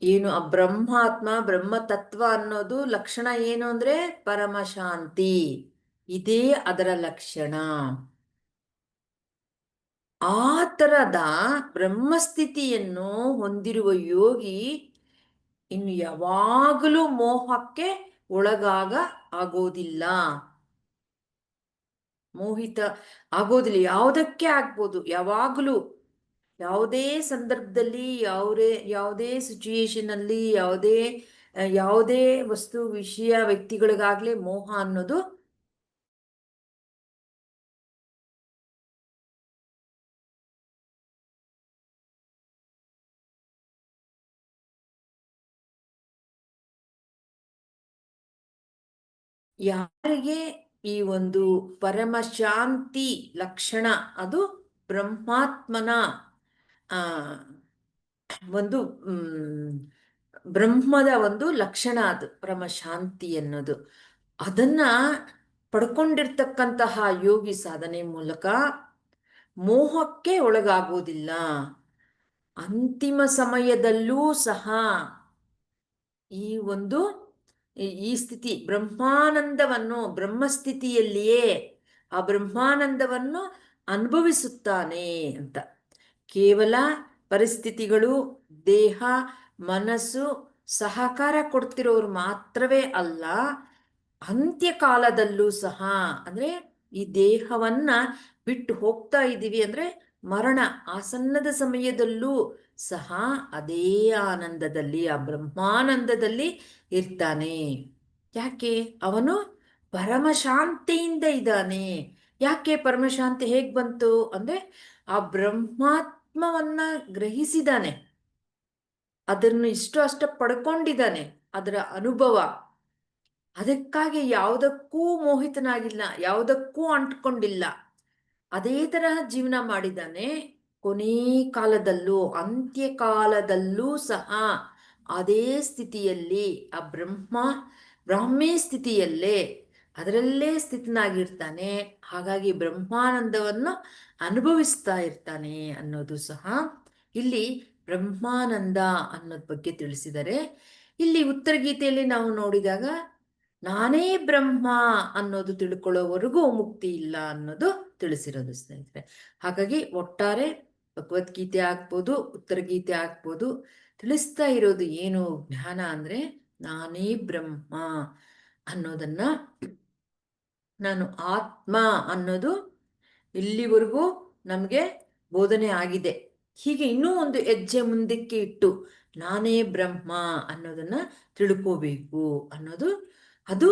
ಏನು ಆ ಬ್ರಹ್ಮ ತತ್ವ ಅನ್ನೋದು ಲಕ್ಷಣ ಏನು ಅಂದ್ರೆ ಪರಮ ಶಾಂತಿ, ಇದೇ ಅದರ ಲಕ್ಷಣ. ಆ ತರದ ಬ್ರಹ್ಮಸ್ಥಿತಿಯನ್ನು ಹೊಂದಿರುವ ಯೋಗಿ ಇನ್ನು ಯಾವಾಗಲೂ ಮೋಹಕ್ಕೆ ಆಗೋದಿಲ್ಲ, ಮೋಹಿತ ಆಗೋದಿಲ್ಲ. ಯಾವುದಕ್ಕೆ ಆಗ್ಬೋದು, ಯಾವಾಗಲೂ ಯಾವುದೇ ಸಂದರ್ಭದಲ್ಲಿ, ಯಾವುದೇ ಸಿಚುಯೇಷನ್ ಅಲ್ಲಿ, ಯಾವುದೇ ವಸ್ತು ವಿಷಯ ವ್ಯಕ್ತಿಗಳಿಗಾಗ್ಲೇ ಮೋಹ ಅನ್ನೋದು ಯಾರಿಗೆ ಈ ಒಂದು ಪರಮ ಶಾಂತಿ ಲಕ್ಷಣ, ಅದು ಬ್ರಹ್ಮಾತ್ಮನ ಒಂದು ಬ್ರಹ್ಮದ ಒಂದು ಲಕ್ಷಣ, ಅದು ಪರಮ ಶಾಂತಿ ಅನ್ನೋದು. ಅದನ್ನ ಪಡ್ಕೊಂಡಿರ್ತಕ್ಕಂತಹ ಯೋಗಿ ಸಾಧನೆ ಮೂಲಕ ಮೋಹಕ್ಕೆ ಒಳಗಾಗೋದಿಲ್ಲ. ಅಂತಿಮ ಸಮಯದಲ್ಲೂ ಸಹ ಈ ಸ್ಥಿತಿ ಬ್ರಹ್ಮಸ್ಥಿತಿಯಲ್ಲಿಯೇ ಆ ಬ್ರಹ್ಮಾನಂದವನ್ನು ಅನುಭವಿಸುತ್ತಾನೆ ಅಂತ. ಕೇವಲ ಪರಿಸ್ಥಿತಿಗಳು, ದೇಹ, ಮನಸ್ಸು ಸಹಕಾರ ಕೊಡ್ತಿರೋರು ಮಾತ್ರವೇ ಅಲ್ಲ, ಅಂತ್ಯಕಾಲದಲ್ಲೂ ಸಹ, ಅಂದ್ರೆ ಈ ದೇಹವನ್ನ ಬಿಟ್ಟು ಹೋಗ್ತಾ ಇದ್ದೀವಿ ಅಂದ್ರೆ ಮರಣ ಆಸನ್ನದ ಸಮಯದಲ್ಲೂ ಸಹ ಅದೇ ಆನಂದದಲ್ಲಿ, ಆ ಬ್ರಹ್ಮಾನಂದದಲ್ಲಿ ಇರ್ತಾನೆ. ಯಾಕೆ? ಅವನು ಪರಮಶಾಂತಿಯಿಂದ ಇದ್ದಾನೆ. ಯಾಕೆ ಪರಮಶಾಂತಿ ಹೇಗ್ ಬಂತು ಅಂದ್ರೆ, ಆ ಬ್ರಹ್ಮಾತ್ಮವನ್ನ ಗ್ರಹಿಸಿದಾನೆ, ಅದನ್ನು ಅಷ್ಟ ಪಡ್ಕೊಂಡಿದ್ದಾನೆ, ಅದರ ಅನುಭವ. ಅದಕ್ಕಾಗಿ ಯಾವುದಕ್ಕೂ ಮೋಹಿತನಾಗಿಲ್ಲ, ಯಾವುದಕ್ಕೂ ಅಂಟ್ಕೊಂಡಿಲ್ಲ, ಅದೇ ತರಹ ಜೀವನ ಮಾಡಿದ್ದಾನೆ. ಕೊನೇ ಕಾಲದಲ್ಲೂ, ಅಂತ್ಯಕಾಲದಲ್ಲೂ ಸಹ ಅದೇ ಸ್ಥಿತಿಯಲ್ಲಿ, ಆ ಬ್ರಾಹ್ಮಿ ಸ್ಥಿತಿಯಲ್ಲೇ, ಅದರಲ್ಲೇ ಸ್ಥಿತನಾಗಿರ್ತಾನೆ. ಹಾಗಾಗಿ ಬ್ರಹ್ಮಾನಂದವನ್ನು ಅನುಭವಿಸ್ತಾ ಇರ್ತಾನೆ ಅನ್ನೋದು ಸಹ ಇಲ್ಲಿ ಬ್ರಹ್ಮಾನಂದ ಅನ್ನೋದ್ ಬಗ್ಗೆ ತಿಳಿಸಿದರೆ. ಇಲ್ಲಿ ಉತ್ತರ ಗೀತೆಯಲ್ಲಿ ನಾವು ನೋಡಿದಾಗ ನಾನೇ ಬ್ರಹ್ಮ ಅನ್ನೋದು ತಿಳ್ಕೊಳ್ಳೋವರೆಗೂ ಮುಕ್ತಿ ಇಲ್ಲ ಅನ್ನೋದು ತಿಳಿಸಿರೋದು ಸ್ನೇಹಿತರೆ. ಹಾಗಾಗಿ ಒಟ್ಟಾರೆ ಭಗವದ್ಗೀತೆ ಆಗ್ಬೋದು, ಉತ್ತರ ಗೀತೆ ಆಗ್ಬೋದು, ತಿಳಿಸ್ತಾ ಇರೋದು ಏನು ಜ್ಞಾನ ಅಂದ್ರೆ, ನಾನೇ ಬ್ರಹ್ಮ ಅನ್ನೋದನ್ನ, ನಾನು ಆತ್ಮ ಅನ್ನೋದು ಇಲ್ಲಿವರೆಗೂ ನಮಗೆ ಬೋಧನೆ ಆಗಿದೆ. ಹೀಗೆ ಇನ್ನೂ ಒಂದು ಹೆಜ್ಜೆ ಮುಂದಕ್ಕೆ ಇಟ್ಟು ನಾನೇ ಬ್ರಹ್ಮ ಅನ್ನೋದನ್ನ ತಿಳ್ಕೋಬೇಕು ಅನ್ನೋದು, ಅದು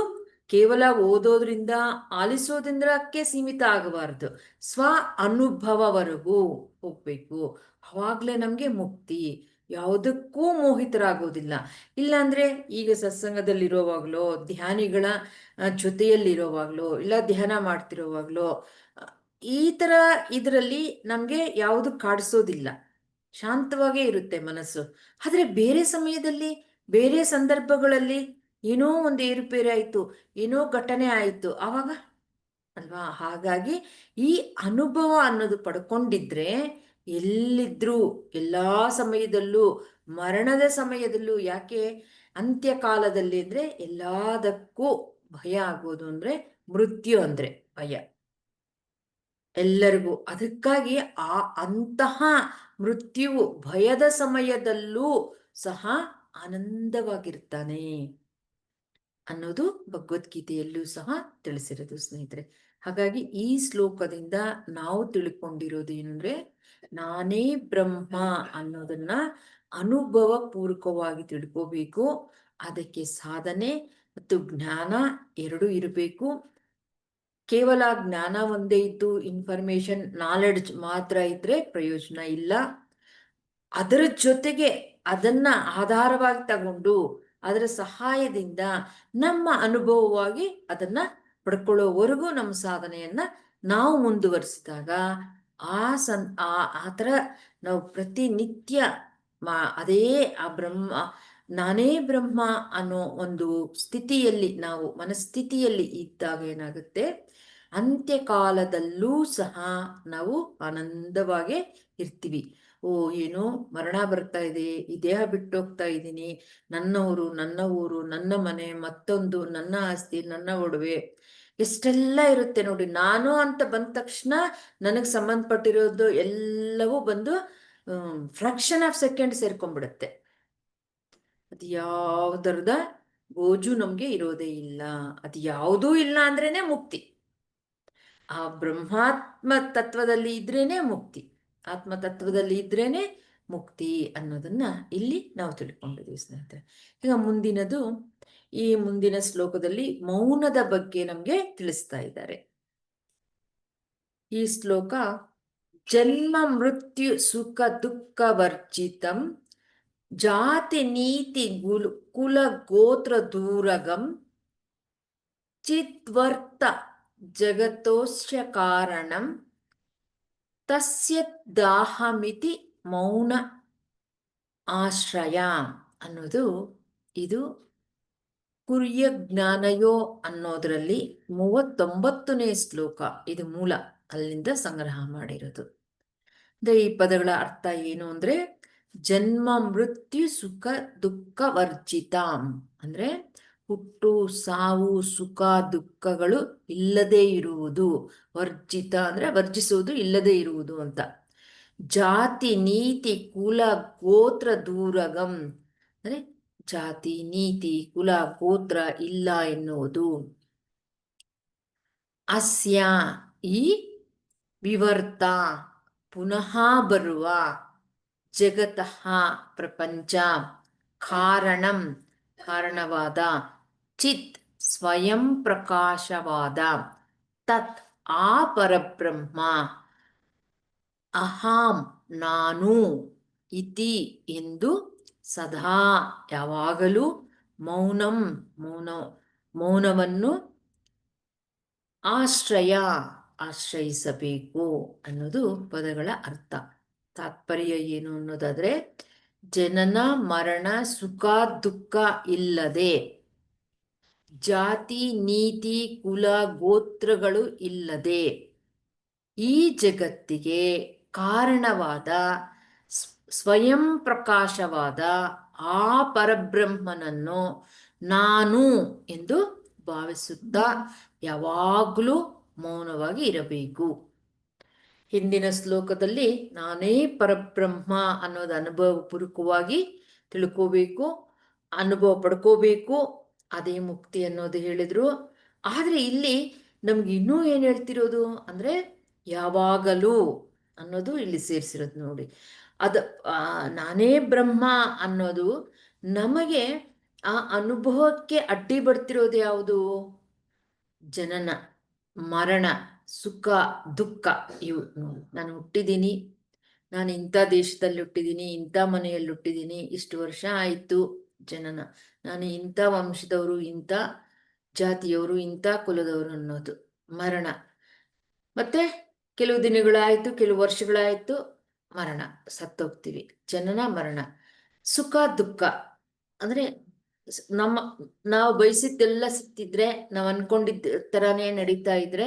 ಕೇವಲ ಓದೋದ್ರಿಂದ ಆಲಿಸೋದ್ರಿಂದಕ್ಕೆ ಸೀಮಿತ ಆಗಬಾರ್ದು. ಸ್ವ ಅನುಭವವರೆಗೂ ಹೋಗ್ಬೇಕು. ಅವಾಗಲೇ ನಮಗೆ ಮುಕ್ತಿ. ಯಾವುದಕ್ಕೂ ಮೋಹಿತರಾಗೋದಿಲ್ಲ. ಇಲ್ಲಾಂದ್ರೆ ಈಗ ಸತ್ಸಂಗದಲ್ಲಿರೋವಾಗ್ಲೋ, ಧ್ಯಾನಿಗಳ ಜೊತೆಯಲ್ಲಿರೋವಾಗ್ಲೋ, ಇಲ್ಲ ಧ್ಯಾನ ಮಾಡ್ತಿರೋವಾಗ್ಲೋ, ಈ ಥರ ಇದರಲ್ಲಿ ನಮಗೆ ಯಾವುದು ಕಾಡಿಸೋದಿಲ್ಲ. ಶಾಂತವಾಗೇ ಇರುತ್ತೆ ಮನಸ್ಸು. ಆದರೆ ಬೇರೆ ಸಮಯದಲ್ಲಿ, ಬೇರೆ ಸಂದರ್ಭಗಳಲ್ಲಿ ಏನೋ ಒಂದು ಏರುಪೇರು ಆಯಿತು, ಏನೋ ಘಟನೆ ಆಯಿತು, ಆವಾಗ ಅಲ್ವಾ? ಹಾಗಾಗಿ ಈ ಅನುಭವ ಅನ್ನೋದು ಪಡ್ಕೊಂಡಿದ್ರೆ ಎಲ್ಲಿದ್ರೂ, ಎಲ್ಲ ಸಮಯದಲ್ಲೂ, ಮರಣದ ಸಮಯದಲ್ಲೂ, ಯಾಕೆ ಅಂತ್ಯಕಾಲದಲ್ಲಿ ಅಂದರೆ ಎಲ್ಲದಕ್ಕೂ ಭಯ ಆಗೋದು ಅಂದರೆ ಮೃತ್ಯು ಅಂದರೆ ಭಯ ಎಲ್ಲರಿಗೂ. ಅದಕ್ಕಾಗಿ ಅಂತಹ ಮೃತ್ಯುವು ಭಯದ ಸಮಯದಲ್ಲೂ ಸಹ ಆನಂದವಾಗಿರ್ತಾನೆ ಅನ್ನೋದು ಭಗವದ್ಗೀತೆಯಲ್ಲೂ ಸಹ ತಿಳಿಸಿರೋದು ಸ್ನೇಹಿತರೆ. ಹಾಗಾಗಿ ಈ ಶ್ಲೋಕದಿಂದ ನಾವು ತಿಳ್ಕೊಂಡಿರೋದು ಏನಂದ್ರೆ, ನಾನೇ ಬ್ರಹ್ಮ ಅನ್ನೋದನ್ನ ಅನುಭವ ಪೂರ್ವಕವಾಗಿ ತಿಳ್ಕೋಬೇಕು. ಅದಕ್ಕೆ ಸಾಧನೆ ಮತ್ತು ಜ್ಞಾನ ಎರಡೂ ಇರಬೇಕು. ಕೇವಲ ಜ್ಞಾನ ಒಂದೇ ಇದ್ದು ಇನ್ಫಾರ್ಮೇಶನ್ ನಾಲೆಡ್ಜ್ ಮಾತ್ರ ಇದ್ರೆ ಪ್ರಯೋಜನ ಇಲ್ಲ. ಅದರ ಜೊತೆಗೆ ಅದನ್ನ ಆಧಾರವಾಗಿ ತಗೊಂಡು ಅದರ ಸಹಾಯದಿಂದ ನಮ್ಮ ಅನುಭವವಾಗಿ ಅದನ್ನ ಪಡ್ಕೊಳ್ಳೋವರೆಗೂ ನಮ್ಮ ಸಾಧನೆಯನ್ನ ನಾವು ಮುಂದುವರಿಸಿದಾಗ ಆ ಥರ ನಾವು ಪ್ರತಿನಿತ್ಯ ಅದೇ ಆ ಬ್ರಹ್ಮ, ನಾನೇ ಬ್ರಹ್ಮ ಅನ್ನೋ ಒಂದು ಸ್ಥಿತಿಯಲ್ಲಿ, ನಾವು ಮನಸ್ಥಿತಿಯಲ್ಲಿ ಇದ್ದಾಗ ಏನಾಗುತ್ತೆ, ಅಂತ್ಯಕಾಲದಲ್ಲೂ ಸಹ ನಾವು ಆನಂದವಾಗಿ ಇರ್ತೀವಿ. ಓ, ಏನೋ ಮರಣ ಬರ್ತಾ ಇದೆ, ಈ ದೇಹ ಬಿಟ್ಟೋಗ್ತಾ ಇದ್ದೀನಿ, ನನ್ನವರು, ನನ್ನ ಊರು, ನನ್ನ ಮನೆ, ಮತ್ತೊಂದು, ನನ್ನ ಆಸ್ತಿ, ನನ್ನ ಒಡವೆ, ಎಷ್ಟೆಲ್ಲ ಇರುತ್ತೆ ನೋಡಿ. ನಾನು ಅಂತ ಬಂದ ತಕ್ಷಣ ನನಗೆ ಸಂಬಂಧಪಟ್ಟಿರೋದು ಎಲ್ಲವೂ ಬಂದು ಫ್ರಾಕ್ಷನ್ ಆಫ್ ಸೆಕೆಂಡ್ ಸೇರ್ಕೊಂಡ್ಬಿಡುತ್ತೆ. ಅದು ಯಾವುದರದ ಗೋಜು ನಮಗೆ ಇರೋದೇ ಇಲ್ಲ. ಅದು ಯಾವುದೂ ಇಲ್ಲ ಅಂದ್ರೇನೆ ಮುಕ್ತಿ. ಆ ಬ್ರಹ್ಮಾತ್ಮ ತತ್ವದಲ್ಲಿ ಇದ್ರೇನೆ ಮುಕ್ತಿ, ಆತ್ಮತತ್ವದಲ್ಲಿ ಇದ್ರೇನೆ ಮುಕ್ತಿ ಅನ್ನೋದನ್ನ ಇಲ್ಲಿ ನಾವು ತಿಳ್ಕೊಂಡಿದ್ದೀವಿ ಸ್ನೇಹಿತರೆ. ಈಗ ಮುಂದಿನದು, ಈ ಮುಂದಿನ ಶ್ಲೋಕದಲ್ಲಿ ಮೌನದ ಬಗ್ಗೆ ನಮಗೆ ತಿಳಿಸ್ತಾ ಇದ್ದಾರೆ. ಈ ಶ್ಲೋಕ, ಜನ್ಮ ಮೃತ್ಯು ಸುಖ ದುಃಖ ವರ್ಜಿತಂ ಜಾತಿ ನೀತಿ ಕುಲ ಗೋತ್ರ ದೂರಗಂ ಚಿದ್ವರ್ತ ಜಗತೋಸ್ಯ ಕಾರಣಂ ತಸ್ಯ ದಾಹಮಿತಿ ಮೌನ ಆಶ್ರಯ ಅನ್ನೋದು, ಇದು ಕುರ್ಯ ಜ್ಞಾನಯೋ ಅನ್ನೋದರಲ್ಲಿ 39ನೇ ಶ್ಲೋಕ. ಇದು ಮೂಲ, ಅಲ್ಲಿಂದ ಸಂಗ್ರಹ ಮಾಡಿರೋದು. ಅಂದ್ರೆ ಈ ಪದಗಳ ಅರ್ಥ ಏನು ಅಂದ್ರೆ, ಜನ್ಮ ಮೃತ್ಯು ಸುಖ ದುಃಖ ವರ್ಜಿತ ಅಂದ್ರೆ ಹುಟ್ಟು ಸಾವು ಸುಖ ದುಃಖಗಳು ಇಲ್ಲದೆ ಇರುವುದು. ವರ್ಜಿತ ಅಂದ್ರೆ ವರ್ಜಿಸುವುದು, ಇಲ್ಲದೆ ಇರುವುದು ಅಂತ. ಜಾತಿ ನೀತಿ ಕುಲ ಗೋತ್ರ ದೂರಗಂ ಅಂದ್ರೆ ಜಾತಿ ನೀತಿ ಕುಲ ಗೋತ್ರ ಇಲ್ಲ ಎನ್ನುವುದು. ಅಸ್ಯ ಈ ವಿವರ್ತ ಪುನಃ ಬರುವ, ಜಗತಃ ಪ್ರಪಂಚ, ಕಾರಣಂ ಕಾರಣವಾದ, ಚಿತ್ ಸ್ವಯಂ ಪ್ರಕಾಶವಾದ, ತತ್ ಆ ಪರಬ್ರಹ್ಮ, ಅಹಂ ನಾನು, ಇತಿ ಎಂದು ಸದಾ ಯಾವಾಗಲೂ ಮೌನಂ ಮೌನವನ್ನು ಆಶ್ರಯಿಸಬೇಕು ಅನ್ನೋದು ಪದಗಳ ಅರ್ಥ. ತಾತ್ಪರ್ಯ ಏನು ಅನ್ನೋದಾದ್ರೆ, ಜನನ ಮರಣ ಸುಖ ದುಃಖ ಇಲ್ಲದೆ, ಜಾತಿ ನೀತಿ ಕುಲ ಗೋತ್ರಗಳು ಇಲ್ಲದೆ ಈ ಜಗತ್ತಿಗೆ ಕಾರಣವಾದ ಸ್ವಯಂ ಪ್ರಕಾಶವಾದ ಆ ಪರಬ್ರಹ್ಮನನ್ನು ನಾನು ಎಂದು ಭಾವಿಸುತ್ತಾ ಯಾವಾಗಲೂ ಮೌನವಾಗಿ ಇರಬೇಕು. ಹಿಂದಿನ ಶ್ಲೋಕದಲ್ಲಿ ನಾನೇ ಪರಬ್ರಹ್ಮ ಅನ್ನೋದು ಅನುಭವ ಪೂರ್ವಕವಾಗಿ ತಿಳ್ಕೋಬೇಕು, ಅನುಭವ ಪಡ್ಕೋಬೇಕು, ಅದೇ ಮುಕ್ತಿ ಅನ್ನೋದು ಹೇಳಿದ್ರು. ಆದರೆ ಇಲ್ಲಿ ನಮ್ಗೆ ಇನ್ನೂ ಏನು ಹೇಳ್ತಿರೋದು ಅಂದ್ರೆ, ಯಾವಾಗಲೂ ಅನ್ನೋದು ಇಲ್ಲಿ ಸೇರಿಸಿರೋದು ನೋಡಿ. ನಾನೇ ಬ್ರಹ್ಮ ಅನ್ನೋದು ನಮಗೆ ಆ ಅನುಭವಕ್ಕೆ ಅಡ್ಡಿ ಬರ್ತಿರೋದು ಯಾವುದು? ಜನನ, ಮರಣ, ಸುಖ, ದುಃಖ. ಇವು ನಾನು ಹುಟ್ಟಿದ್ದೀನಿ, ನಾನು ಇಂಥ ದೇಶದಲ್ಲಿ ಹುಟ್ಟಿದ್ದೀನಿ, ಇಂಥ ಮನೆಯಲ್ಲಿ ಹುಟ್ಟಿದ್ದೀನಿ, ಇಷ್ಟು ವರ್ಷ ಆಯಿತು ಜನನ, ನಾನು ಇಂಥ ವಂಶದವರು, ಇಂಥ ಜಾತಿಯವರು, ಇಂಥ ಕುಲದವರು ಅನ್ನೋದು ಮರಣ. ಮತ್ತೆ ಕೆಲವು ದಿನಗಳಾಯಿತು, ಕೆಲವು ವರ್ಷಗಳಾಯಿತು, ಮರಣ, ಸತ್ತೋಗ್ತೀವಿ. ಜನನ ಮರಣ. ಸುಖ ದುಃಖ ಅಂದರೆ ನಮ್ಮ ನಾವು ಬಯಸಿದ್ದೆಲ್ಲ ಸಿಕ್ತಿದ್ರೆ, ನಾವು ಅನ್ಕೊಂಡಿದ್ದ ಥರನೇ ನಡೀತಾ ಇದ್ರೆ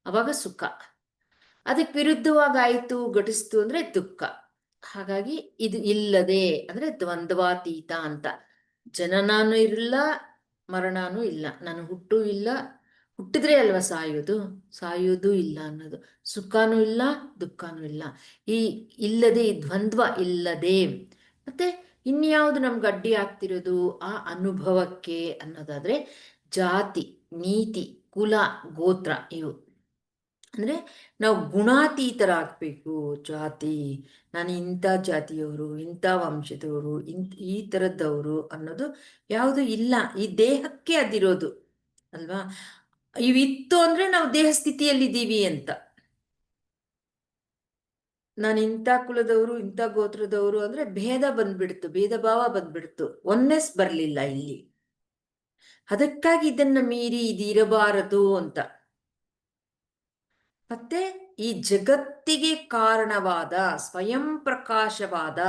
ಅವಾಗ ಸುಖ. ಅದಕ್ಕೆ ವಿರುದ್ಧವಾಗಿ ಆಯಿತು, ಘಟಿಸ್ತು ಅಂದರೆ ದುಃಖ. ಹಾಗಾಗಿ ಇದು ಇಲ್ಲದೆ ಅಂದರೆ ದ್ವಂದ್ವಾತೀತ ಅಂತ. ಜನನಾನು ಇಲ್ಲ, ಮರಣನೂ ಇಲ್ಲ. ನಾನು ಹುಟ್ಟು ಇಲ್ಲ, ಹುಟ್ಟಿದ್ರೆ ಅಲ್ವಾ ಸಾಯೋದು, ಸಾಯೋದು ಇಲ್ಲ ಅನ್ನೋದು. ಸುಖನೂ ಇಲ್ಲ, ದುಃಖನೂ ಇಲ್ಲ. ಈ ಇಲ್ಲದೆ, ಈ ದ್ವಂದ್ವ ಇಲ್ಲದೆ. ಮತ್ತೆ ಇನ್ಯಾವುದು ನಮ್ಗೆ ಅಡ್ಡಿ ಆಗ್ತಿರೋದು ಆ ಅನುಭವಕ್ಕೆ ಅನ್ನೋದಾದ್ರೆ ಜಾತಿ, ನೀತಿ, ಕುಲ, ಗೋತ್ರ. ಇವು ಅಂದರೆ ನಾವು ಗುಣಾತೀತರಾಗಬೇಕು. ಜಾತಿ, ನಾನು ಇಂಥ ಜಾತಿಯವರು, ಇಂಥ ವಂಶದವರು, ಈ ಥರದ್ದವರು ಅನ್ನೋದು ಯಾವುದು ಇಲ್ಲ. ಈ ದೇಹಕ್ಕೆ ಅದಿರೋದು ಅಲ್ವಾ. ಇವಿತ್ತು ಅಂದರೆ ನಾವು ದೇಹ ಸ್ಥಿತಿಯಲ್ಲಿದ್ದೀವಿ ಅಂತ. ನಾನು ಇಂಥ ಕುಲದವರು, ಇಂಥ ಗೋತ್ರದವರು ಅಂದರೆ ಭೇದ ಬಂದ್ಬಿಡ್ತು, ಭೇದ ಭಾವ ಬಂದ್ಬಿಡ್ತು, ಒನ್ನೆಸ್ ಬರಲಿಲ್ಲ ಇಲ್ಲಿ. ಅದಕ್ಕಾಗಿ ಇದನ್ನ ಮೀರಿ ಇದಿರಬಾರದು ಅಂತ. ಮತ್ತೆ ಈ ಜಗತ್ತಿಗೆ ಕಾರಣವಾದ ಸ್ವಯಂ ಪ್ರಕಾಶವಾದ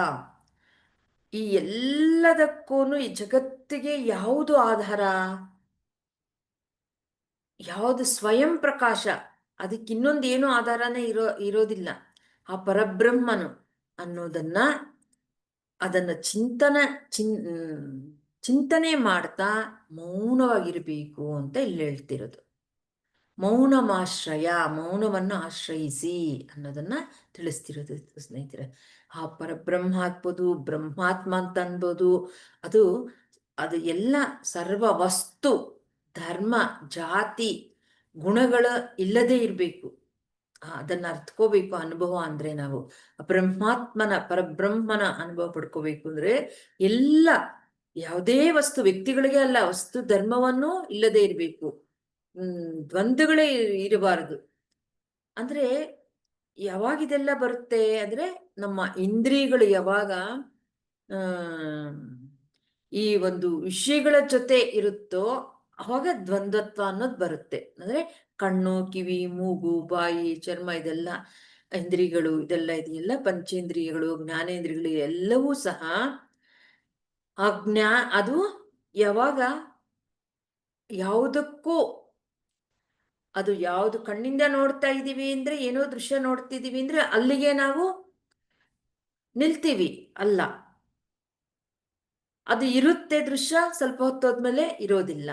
ಈ ಎಲ್ಲದಕ್ಕೂ, ಈ ಜಗತ್ತಿಗೆ ಯಾವುದು ಆಧಾರ, ಯಾವುದು ಸ್ವಯಂ ಪ್ರಕಾಶ, ಅದಕ್ಕೆ ಇನ್ನೊಂದು ಏನು ಆಧಾರನೇ ಇರೋದಿಲ್ಲ. ಆ ಪರಬ್ರಹ್ಮನು ಅನ್ನೋದನ್ನ ಅದನ್ನ ಚಿಂತನೆ ಮಾಡ್ತಾ ಮೌನವಾಗಿರಬೇಕು ಅಂತ ಇಲ್ಲಿ ಹೇಳ್ತಿರೋದು. ಮೌನಮಾಶ್ರಯ, ಮೌನವನ್ನು ಆಶ್ರಯಿಸಿ ಅನ್ನೋದನ್ನ ತಿಳಿಸ್ತಿರೋದು ಸ್ನೇಹಿತರೆ. ಆ ಪರಬ್ರಹ್ಮ ಆಗ್ಬೋದು, ಬ್ರಹ್ಮಾತ್ಮ ಅಂತ ಅನ್ಬೋದು. ಅದು ಅದು ಎಲ್ಲ ಸರ್ವ ವಸ್ತು, ಧರ್ಮ, ಜಾತಿ, ಗುಣಗಳು ಇಲ್ಲದೆ ಇರಬೇಕು. ಅದನ್ನ ಅರ್ಥಕೋಬೇಕು. ಅನುಭವ ಅಂದ್ರೆ ನಾವು ಪರಬ್ರಹ್ಮನ ಅನುಭವ ಪಡ್ಕೋಬೇಕು ಅಂದ್ರೆ ಎಲ್ಲ, ಯಾವುದೇ ವಸ್ತು, ವ್ಯಕ್ತಿಗಳಿಗೆ ಅಲ್ಲ, ವಸ್ತು ಧರ್ಮವನ್ನು ಇಲ್ಲದೆ ಇರಬೇಕು. ದ್ವಂದ್ವಗಳೇ ಇರಬಾರದು. ಅಂದ್ರೆ ಯಾವಾಗ ಇದೆಲ್ಲ ಬರುತ್ತೆ ಅಂದ್ರೆ ನಮ್ಮ ಇಂದ್ರಿಯಗಳು ಯಾವಾಗ ಈ ಒಂದು ವಿಷಯಗಳ ಜೊತೆ ಇರುತ್ತೋ ಅವಾಗ ದ್ವಂದ್ವತ್ವ ಅನ್ನೋದು ಬರುತ್ತೆ. ಅಂದ್ರೆ ಕಣ್ಣು, ಕಿವಿ, ಮೂಗು, ಬಾಯಿ, ಚರ್ಮ, ಇದೆಲ್ಲ ಇಂದ್ರಿಯಗಳು, ಇದೆಲ್ಲ ಇದೆಯಲ್ಲ ಪಂಚೇಂದ್ರಿಯಗಳು, ಜ್ಞಾನೇಂದ್ರಿಯಗಳು ಎಲ್ಲವೂ ಸಹ ಅದು ಯಾವಾಗ ಯಾವುದಕ್ಕೂ, ಅದು ಯಾವುದು ಕಣ್ಣಿಂದ ನೋಡ್ತಾ ಇದ್ದೀವಿ ಅಂದ್ರೆ, ಏನೋ ದೃಶ್ಯ ನೋಡ್ತಿದ್ದೀವಿ ಅಂದ್ರೆ ಅಲ್ಲಿಗೆ ನಾವು ನಿಲ್ತೀವಿ ಅಲ್ಲ. ಅದು ಇರುತ್ತೆ ದೃಶ್ಯ, ಸ್ವಲ್ಪ ಹೊತ್ತೋದ್ಮೇಲೆ ಇರೋದಿಲ್ಲ.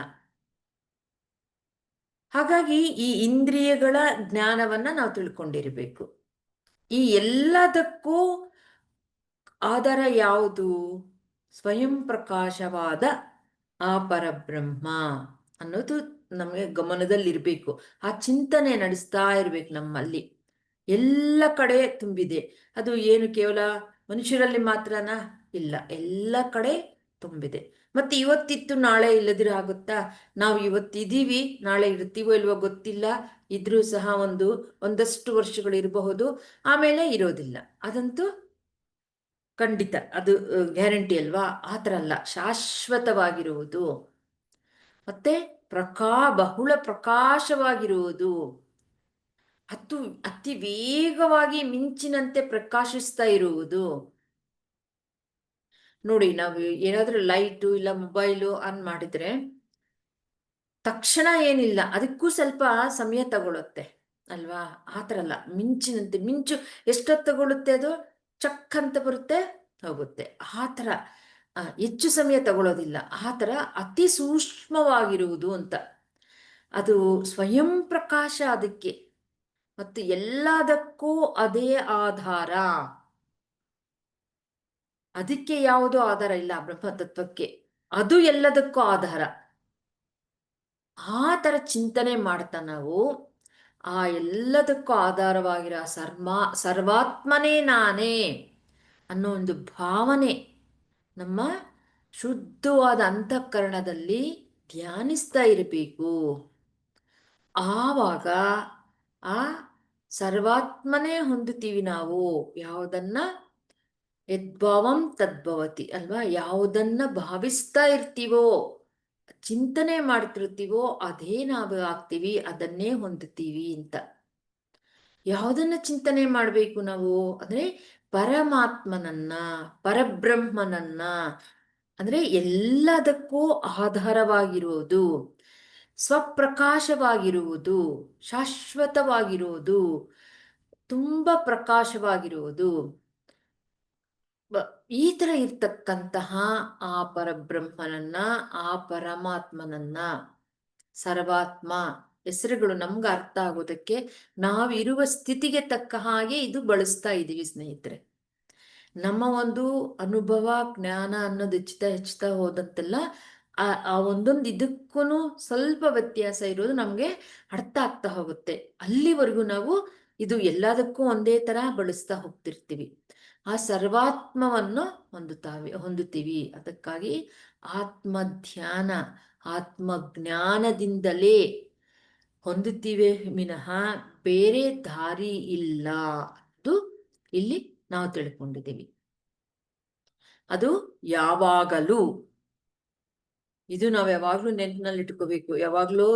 ಹಾಗಾಗಿ ಈ ಇಂದ್ರಿಯಗಳ ಜ್ಞಾನವನ್ನ ನಾವು ತಿಳ್ಕೊಂಡಿರಬೇಕು. ಈ ಎಲ್ಲದಕ್ಕೂ ಆಧಾರ ಯಾವುದು? ಸ್ವಯಂ ಪ್ರಕಾಶವಾದ ಆ ಪರಬ್ರಹ್ಮ ಅನ್ನೋದು ನಮಗೆ ಗಮನದಲ್ಲಿರ್ಬೇಕು. ಆ ಚಿಂತನೆ ನಡೆಸ್ತಾ ಇರ್ಬೇಕು ನಮ್ಮಲ್ಲಿ. ಎಲ್ಲ ಕಡೆ ತುಂಬಿದೆ. ಅದು ಏನು ಕೇವಲ ಮನುಷ್ಯರಲ್ಲಿ ಮಾತ್ರನಾ? ಇಲ್ಲ, ಎಲ್ಲ ಕಡೆ ತುಂಬಿದೆ. ಮತ್ತೆ ಇವತ್ತಿತ್ತು ನಾಳೆ ಇಲ್ಲದಿರ ಆಗುತ್ತಾ? ನಾವು ಇವತ್ತಿದ್ದೀವಿ, ನಾಳೆ ಇರ್ತೀವೋ ಇಲ್ವೋ ಗೊತ್ತಿಲ್ಲ. ಇದ್ರೂ ಸಹ ಒಂದಷ್ಟು ವರ್ಷಗಳಿರಬಹುದು, ಆಮೇಲೆ ಇರೋದಿಲ್ಲ. ಅದಂತೂ ಖಂಡಿತ, ಅದು ಗ್ಯಾರಂಟಿ ಅಲ್ವಾ? ಆ ಥರ ಅಲ್ಲ, ಶಾಶ್ವತವಾಗಿರುವುದು. ಮತ್ತೆ ಬಹಳ ಪ್ರಕಾಶವಾಗಿರುವುದು. ಅತಿ ವೇಗವಾಗಿ ಮಿಂಚಿನಂತೆ ಪ್ರಕಾಶಿಸ್ತಾ ಇರುವುದು. ನೋಡಿ, ನಾವು ಏನಾದ್ರೂ ಲೈಟು ಇಲ್ಲ ಮೊಬೈಲು ಆನ್ ಮಾಡಿದ್ರೆ ತಕ್ಷಣ ಏನಿಲ್ಲ, ಅದಕ್ಕೂ ಸ್ವಲ್ಪ ಸಮಯ ತಗೊಳುತ್ತೆ ಅಲ್ವಾ? ಆ ಥರ ಅಲ್ಲ, ಮಿಂಚಿನಂತೆ. ಮಿಂಚು ಎಷ್ಟೊತ್ತು ತಗೊಳುತ್ತೆ? ಅದು ಚಕ್ ಅಂತ ಬರುತ್ತೆ, ಹೋಗುತ್ತೆ. ಆ ಥರ ಹೆಚ್ಚು ಸಮಯ ತಗೊಳ್ಳೋದಿಲ್ಲ. ಆ ಥರ ಅತಿ ಸೂಕ್ಷ್ಮವಾಗಿರುವುದು ಅಂತ. ಅದು ಸ್ವಯಂ ಪ್ರಕಾಶ ಅದಕ್ಕೆ. ಮತ್ತು ಎಲ್ಲದಕ್ಕೂ ಅದೇ ಆಧಾರ. ಅದಕ್ಕೆ ಯಾವುದೋ ಆಧಾರ ಇಲ್ಲ ಬ್ರಹ್ಮತತ್ವಕ್ಕೆ, ಅದು ಎಲ್ಲದಕ್ಕೂ ಆಧಾರ. ಆ ಥರ ಚಿಂತನೆ ಮಾಡ್ತಾ ನಾವು ಆ ಎಲ್ಲದಕ್ಕೂ ಆಧಾರವಾಗಿರೋ ಸರ್ವಾತ್ಮನೇ ನಾನೇ ಅನ್ನೋ ಒಂದು ಭಾವನೆ ನಮ್ಮ ಶುದ್ಧವಾದ ಅಂತಃಕರಣದಲ್ಲಿ ಧ್ಯಾನಿಸ್ತಾ ಇರಬೇಕು. ಆವಾಗ ಆ ಸರ್ವಾತ್ಮನೇ ಹೊಂದುತ್ತೀವಿ ನಾವು. ಯಾವುದನ್ನ ಯದ್ಭಾವಂ ತದ್ಭವತಿ ಅಲ್ವಾ? ಯಾವುದನ್ನ ಭಾವಿಸ್ತಾ ಇರ್ತೀವೋ, ಚಿಂತನೆ ಮಾಡ್ತಿರ್ತೀವೋ ಅದೇ ನಾವು ಆಗ್ತೀವಿ, ಅದನ್ನೇ ಹೊಂದುತ್ತೀವಿ ಅಂತ. ಯಾವುದನ್ನ ಚಿಂತನೆ ಮಾಡಬೇಕು ನಾವು ಅಂದ್ರೆ ಪರಮಾತ್ಮನನ್ನ, ಪರಬ್ರಹ್ಮನನ್ನ, ಅಂದ್ರೆ ಎಲ್ಲದಕ್ಕೂ ಆಧಾರವಾಗಿರುವುದು, ಸ್ವಪ್ರಕಾಶವಾಗಿರುವುದು, ಶಾಶ್ವತವಾಗಿರುವುದು, ತುಂಬ ಪ್ರಕಾಶವಾಗಿರುವುದು, ಈ ತರ ಇರ್ತಕ್ಕಂತಹ ಆ ಪರಬ್ರಹ್ಮನನ್ನ, ಆ ಪರಮಾತ್ಮನನ್ನ, ಸರ್ವಾತ್ಮ ಹೆಸರುಗಳು ನಮ್ಗೆ ಅರ್ಥ ಆಗೋದಕ್ಕೆ ನಾವಿರುವ ಸ್ಥಿತಿಗೆ ತಕ್ಕ ಹಾಗೆ ಇದು ಬಳಸ್ತಾ ಇದ್ದೀವಿ ಸ್ನೇಹಿತರೆ. ನಮ್ಮ ಒಂದು ಅನುಭವ ಜ್ಞಾನ ಅನ್ನೋದು ಹೆಚ್ಚುತ್ತಾ ಹೆಚ್ಚುತ್ತಾ ಹೋದಂತೆಲ್ಲ ಆ ಒಂದೊಂದು ಇದಕ್ಕೂ ಸ್ವಲ್ಪ ವ್ಯತ್ಯಾಸ ಇರೋದು ನಮಗೆ ಅರ್ಥ ಆಗ್ತಾ ಹೋಗುತ್ತೆ. ಅಲ್ಲಿವರೆಗೂ ನಾವು ಇದು ಎಲ್ಲದಕ್ಕೂ ಒಂದೇ ತರ ಬಳಸ್ತಾ ಹೋಗ್ತಿರ್ತೀವಿ. ಆ ಸರ್ವಾತ್ಮವನ್ನು ಹೊಂದುತ್ತೀವಿ. ಅದಕ್ಕಾಗಿ ಆತ್ಮಧ್ಯಾನ, ಆತ್ಮಜ್ಞಾನದಿಂದಲೇ ಹೊಂದುತ್ತೀವಿ ವಿನಃ ಬೇರೆ ದಾರಿ ಇಲ್ಲ. ಅದು ಇಲ್ಲಿ ನಾವು ತಿಳ್ಕೊಂಡಿದ್ದೀವಿ. ಅದು ಯಾವಾಗಲೂ, ಇದು ನಾವು ಯಾವಾಗ್ಲೂ ನೆನಪಿನಲ್ಲಿ ಇಟ್ಕೋಬೇಕು. ಯಾವಾಗ್ಲೂ